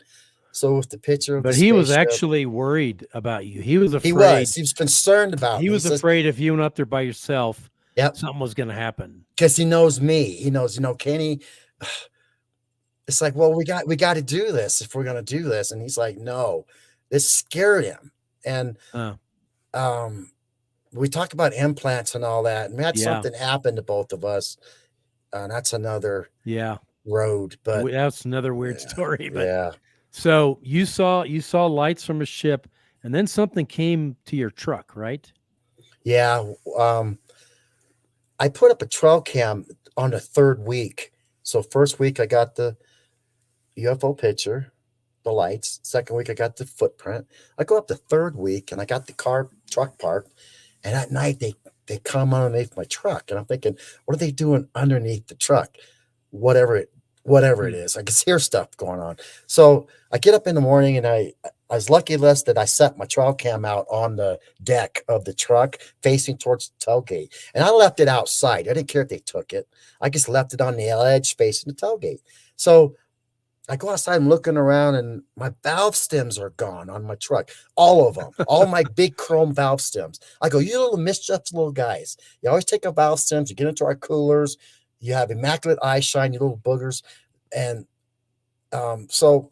So with the picture of but he was actually worried about you. He was afraid. He was concerned about me. He was afraid if you went up there by yourself, something was going to happen. Because he knows me. He knows, Kenny. It's like, well, we got to do this if we're going to do this. And he's like, no. This scared him. And we talk about implants and all that. And we had something happen to both of us. That's another road. But that's another weird story. But so you saw lights from a ship, and then something came to your truck, right? Yeah. I put up a trail cam on the 3rd week. So first week I got the UFO picture, the lights. Second week I got the footprint. I go up the 3rd week and I got the truck parked, and at night they come underneath my truck, and I'm thinking, what are they doing underneath the truck? Whatever it is, I can hear stuff going on. So I get up in the morning, and I was lucky less that I set my trail cam out on the deck of the truck facing towards the tailgate, and I left it outside. I didn't care if they took it. I just left it on the edge facing the tailgate. So I go outside and looking around, and my valve stems are gone on my truck. All of them, all my big chrome valve stems. I go, you little mischievous little guys. You always take our valve stems, you get into our coolers, you have immaculate eye shine, you little boogers. And so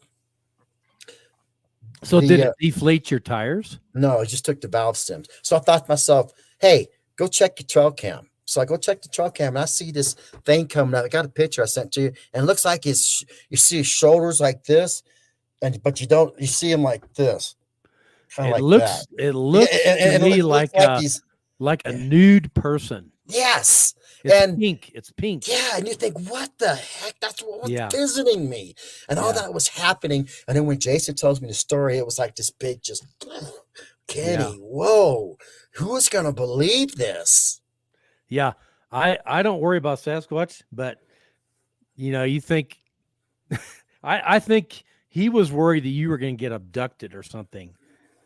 did it deflate your tires? No, it just took the valve stems. So I thought to myself, hey, go check your trail cam. So I go check the trail cam, and I see this thing coming up. I got a picture I sent to you, and it looks like you see his shoulders like this, but you see him like this. It looks to me like a nude person. Yes. It's pink. It's pink. Yeah. And you think, what the heck? That's what's visiting me. And all that was happening. And then when Jason tells me the story, it was like this big, just, Kenny, whoa, who's going to believe this? Yeah. I don't worry about Sasquatch, but you think, I think he was worried that you were going to get abducted or something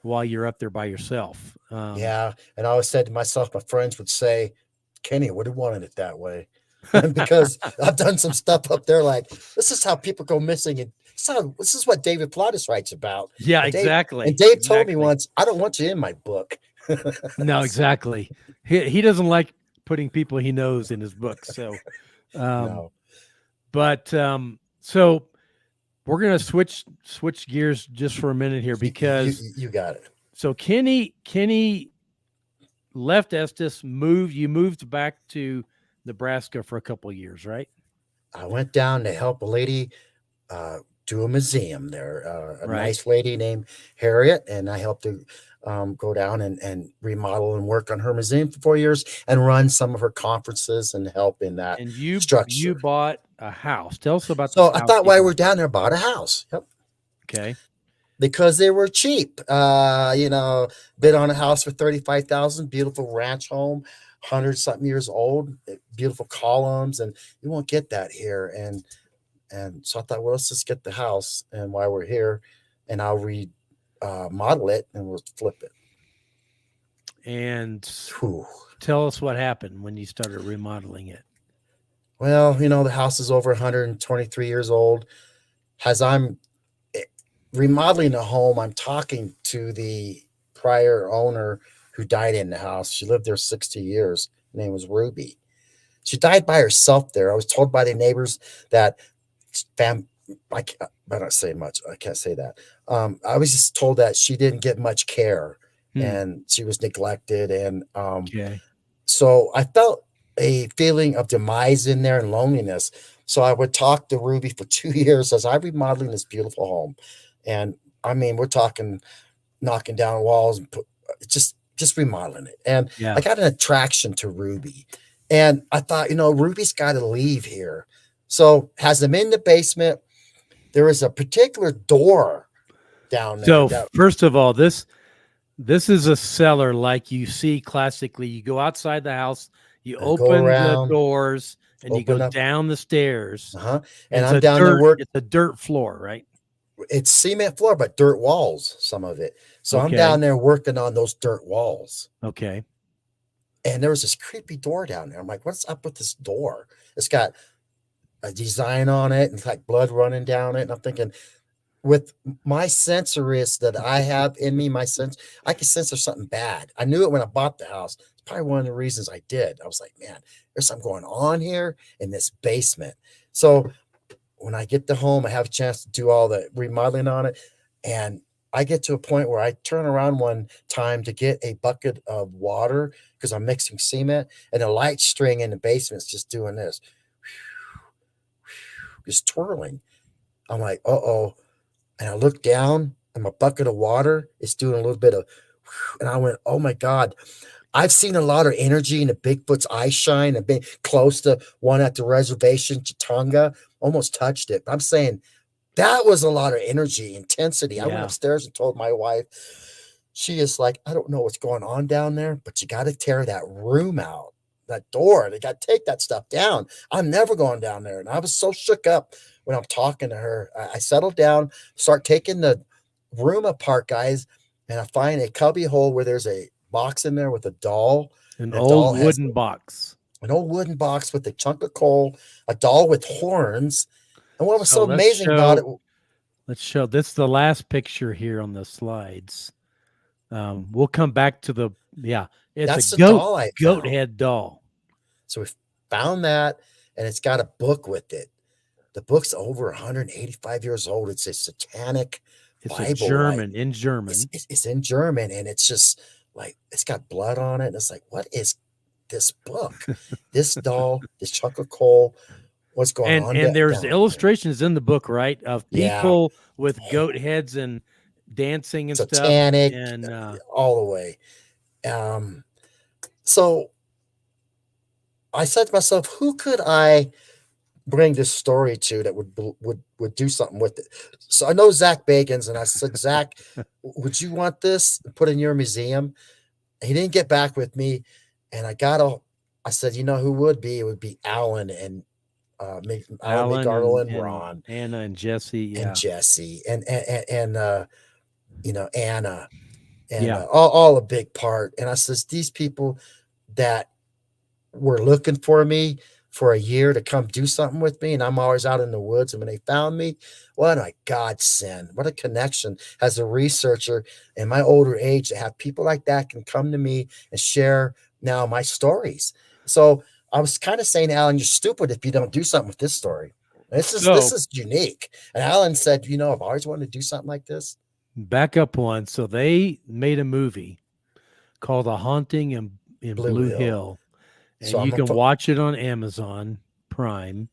while you're up there by yourself. And I always said to myself, my friends would say, Kenny would have wanted it that way. Because I've done some stuff up there like, this is how people go missing. And this is what David Plottis writes about. Yeah, exactly. And Dave told me once, I don't want you in my book. No, exactly. He doesn't like putting people he knows in his book. So, No. but so we're gonna switch gears just for a minute here You, because you got it. so Kenny left Estes, you moved back to Nebraska for a couple of years, right? I went down to help a lady do a museum there, a Right. nice lady named Harriet, and I helped her go down and remodel and work on her museum for 4 years and run some of her conferences and help in that And you structure. bought a house. Tell us about So this I house thought you while bought. we're down there, bought a house. Yep. Okay. Because they were cheap. Bid on a house for 35,000, beautiful ranch home, 100-something years old, beautiful columns, and you won't get that here. And so I thought, well, let's just get the house, and while we're here, and I'll model it and we'll flip it. And Whew. tell us what happened when you started remodeling it. Well, the house is over 123 years old. As I'm remodeling the home, I'm talking to the prior owner who died in the house. She lived there 60 years. Her name was Ruby. She died by herself there. I was told by the neighbors that I don't say much. I can't say that. I was just told that she didn't get much care and she was neglected. And Okay. so I felt a feeling of demise in there and loneliness. So I would talk to Ruby for 2 years as I'm remodeling this beautiful home. And I mean, we're talking knocking down walls and just remodeling it. And Yeah. I got an attraction to Ruby. And I thought, Ruby's got to leave here. So has them in the basement. There is a particular door down there. So first of all, this is a cellar like you see classically. You go outside the house, you open the doors, and you go down the stairs. And I'm down there It's a dirt floor, right? It's cement floor, but dirt walls, some of it. So I'm down there working on those dirt walls. Okay. And there was this creepy door down there. I'm like, what's up with this door? It's got a design on it and it's like blood running down it. And I'm thinking, with my sensoriness that I have in me, I can sense there's something bad. I knew it when I bought the house. It's probably one of the reasons I did. I was like, man, there's something going on here in this basement. So when I get to home, I have a chance to do all the remodeling on it. And I get to a point where I turn around one time to get a bucket of water because I'm mixing cement, and the light string in the basement's just doing this, just twirling. I'm like, uh-oh. And I look down and my bucket of water is doing a little bit of, and I went, oh my God. I've seen a lot of energy in the Bigfoot's eye shine and been close to one at the reservation, Chatonga, almost touched it. But I'm saying that was a lot of energy, intensity. Yeah. I went upstairs and told my wife, she is like, I don't know what's going on down there, but you got to tear that room out, that door. They got to take that stuff down. I'm never going down there. And I was so shook up when I'm talking to her. I settled down, start taking the room apart, guys, and I find a cubby hole where there's a box in there with a doll. An old wooden box. An old wooden box with a chunk of coal, a doll with horns. And what was so amazing about it? Let's show. This is the last picture here on the slides. We'll come back to it's a goat head doll. So we found that, and it's got a book with it. The book's over 185 years old. It's a satanic Bible. It's in German. It's in German, and it's just like, it's got blood on it. And it's like, what is this book? This doll, this chunk of coal, what's going on? And there's illustrations in the book, right, of people with goat heads and dancing and satanic stuff, and all the way. So I said to myself, who could I bring this story to that would do something with it? So I know Zach Bagans, and I said, Zach, would you want this put in your museum? He didn't get back with me, and I said, who would be? It would be Alan and Alan McGartle and Ron, Anna and Jesse, and Jesse, and Anna, and all a big part. And I says, these people that were looking for me for a year to come do something with me, and I'm always out in the woods, and when they found me, what a godsend, what a connection as a researcher in my older age to have people like that can come to me and share now my stories. So I was kind of saying, Alan, you're stupid if you don't do something with this story. This is unique. And Alan said, I've always wanted to do something like this. Back up one. So they made a movie called The Haunting in Blue Hill. And So you can watch it on Amazon Prime.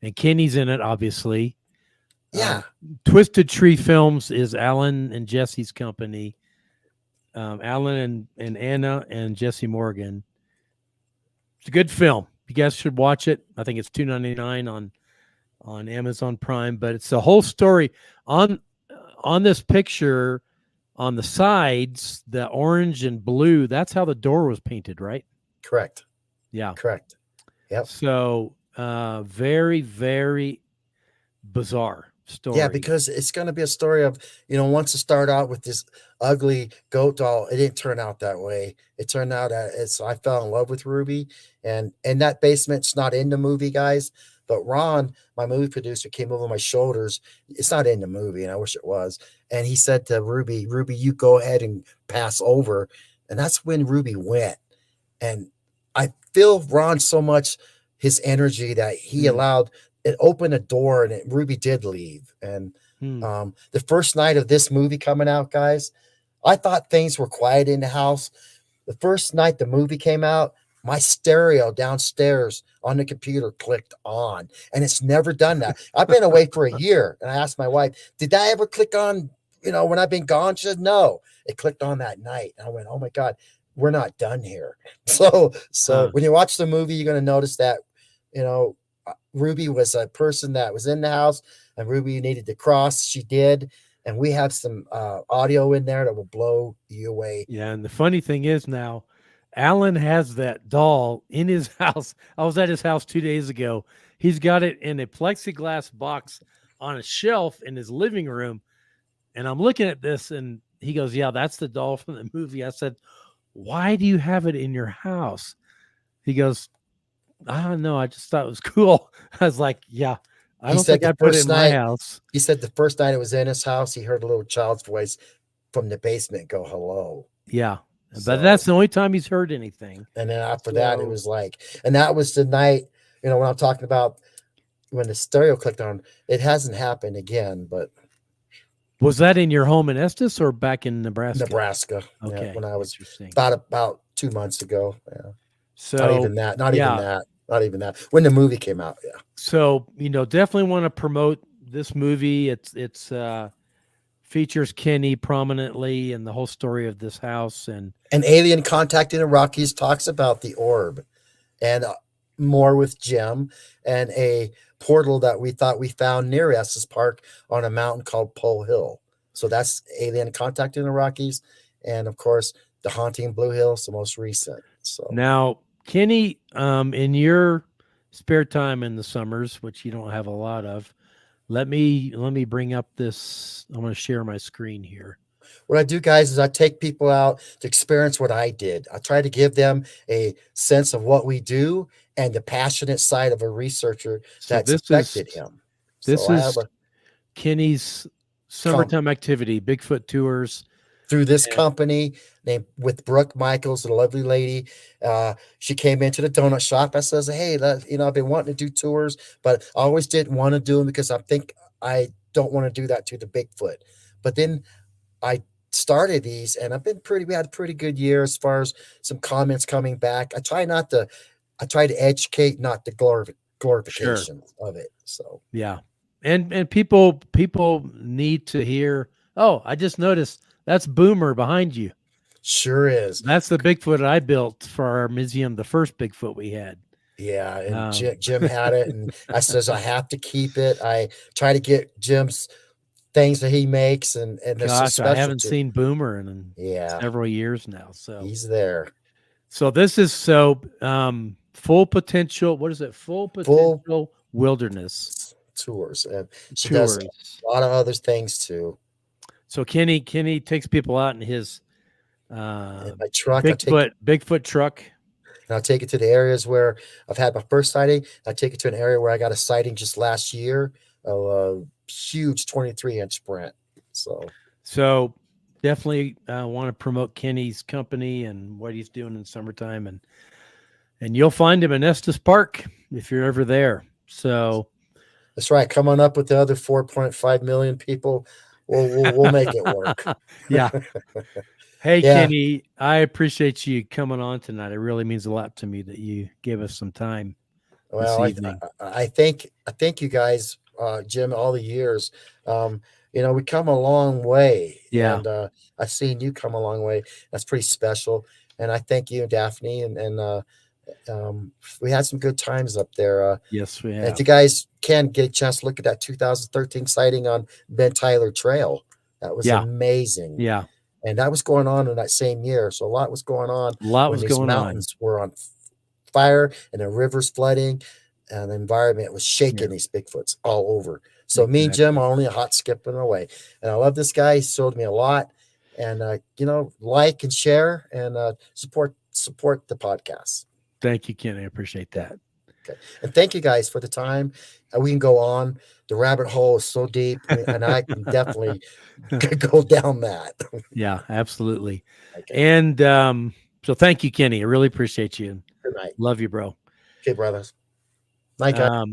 And Kenny's in it, obviously. Yeah. Twisted Tree Films is Alan and Jesse's company. Alan and Anna and Jesse Morgan. It's a good film. You guys should watch it. I think it's $2.99 on Amazon Prime, but it's the whole story on this picture on the sides, the orange and blue. That's how the door was painted, right? Correct. Yeah. Correct. Yep. So very, very bizarre story. Yeah, because it's going to be a story of, once it started out with this ugly goat doll, it didn't turn out that way. It turned out I fell in love with Ruby, and that basement's not in the movie, guys. But Ron, my movie producer, came over my shoulders. It's not in the movie, and I wish it was. And he said to Ruby, you go ahead and pass over. And that's when Ruby went. And I feel Ron so much, his energy, that he allowed it opened a door, and Ruby did leave. And the first night of this movie coming out, guys, I thought things were quiet in the house. The first night the movie came out, my stereo downstairs on the computer clicked on, and it's never done that. I've been away for a year, and I asked my wife, did that ever click on, when I've been gone? She said, no, it clicked on that night. And I went, oh my God, we're not done here. So when you watch the movie, you're going to notice that, Ruby was a person that was in the house, and Ruby needed to cross. She did. And we have some audio in there that will blow you away. Yeah. And the funny thing is now, Alan has that doll in his house. I was at his house 2 days ago. He's got it in a plexiglass box on a shelf in his living room. And I'm looking at this, and he goes, yeah, that's the doll from the movie. I said, why do you have it in your house? He goes, I don't know. I just thought it was cool. I was like, yeah, I don't think I put it in my house. He said the first night it was in his house, he heard a little child's voice from the basement go, hello. Yeah. But that's the only time he's heard anything. And then after that, it was like, and that was the night, when I'm talking about when the stereo clicked on, it hasn't happened again, but. Was that in your home in Estes or back in Nebraska? Nebraska. Okay. Yeah, when I was about 2 months ago. Yeah. So not even that. When the movie came out. Yeah. So, definitely want to promote this movie. It's features Kenny prominently and the whole story of this house, and an alien contact in the Rockies talks about the orb, and more with Jim, and a portal that we thought we found near Estes Park on a mountain called Pole Hill. So that's alien contact in the Rockies, and of course the haunting Blue Hills, the most recent. So now, Kenny, in your spare time in the summers, which you don't have a lot of, let me bring up this. I'm going to share my screen here. What I do, guys, is I take people out to experience what I did. I try to give them a sense of what we do and the passionate side of a researcher that's affected him. This is Kenny's summertime activity, Bigfoot tours. Through this company named with Brooke Michaels, a lovely lady. She came into the donut shop. I says, hey, I've been wanting to do tours, but I always didn't want to do them because I think I don't want to do that to the Bigfoot. But then I started these, and we had a pretty good year as far as some comments coming back. I try to educate, not the glorification of it. So yeah. And people need to hear, oh, I just noticed that's Boomer behind you. Sure is. That's the Bigfoot I built for our museum, the first Bigfoot we had. Yeah, and Jim had it, and I says I have to keep it. I try to get Jim's things that he makes, and gosh, I haven't seen Boomer in several years now. So he's there. So this is full potential. What is it? Full potential wilderness tours. And she does a lot of other things too. So Kenny takes people out in his my truck, Bigfoot truck. And I'll take it to the areas where I've had my first sighting. I take it to an area where I got a sighting just last year of a huge 23-inch sprint. So definitely want to promote Kenny's company and what he's doing in summertime, and you'll find him in Estes Park if you're ever there. So that's right. Come on up with the other 4.5 million people. We'll make it work. Yeah. Hey, Yeah. Kenny, I appreciate you coming on tonight. It really means a lot to me that you gave us some time this Well, evening. I think you guys, Jim, all the years, we come a long way. Yeah. And I've seen you come a long way. That's pretty special. And I thank you, Daphne, and we had some good times up there. Yes, we And have. if you guys can get a chance to look at that 2013 sighting on Ben Tyler Trail, that was amazing. Yeah. And that was going on in that same year. So a lot was going on A lot when was these going on. mountains were on fire and the rivers flooding and the environment was shaking these Bigfoots all over. So me and Jim are only a hot skipping away. And I love this guy. He showed me a lot. And, like and share and support the podcast. Thank you, Kenny. I appreciate that. Okay. And thank you guys for the time. We can go on. The rabbit hole is so deep, and I can definitely go down that. Yeah, absolutely. Okay. And so thank you, Kenny. I really appreciate you. Good night. Love you, bro. Okay, brothers. Night, guys.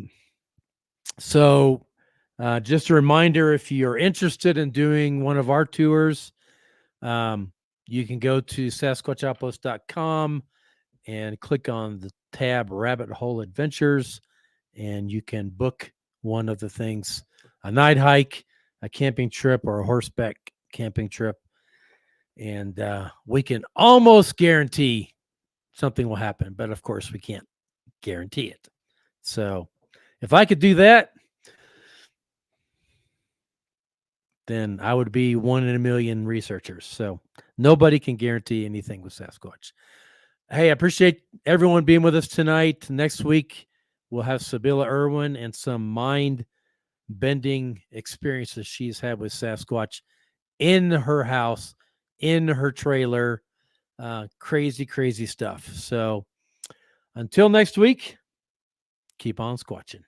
So just a reminder, if you're interested in doing one of our tours, you can go to sasquatchoutpost.com and click on the tab Rabbit Hole Adventures, and you can book one of the things, a night hike, a camping trip, or a horseback camping trip. And we can almost guarantee something will happen, but of course we can't guarantee it. So if I could do that, then I would be 1 in a million researchers. So nobody can guarantee anything with Sasquatch. Hey, I appreciate everyone being with us tonight. Next week, we'll have Sibylla Irwin and some mind-bending experiences she's had with Sasquatch in her house, in her trailer. Crazy, crazy stuff. So until next week, keep on squatching.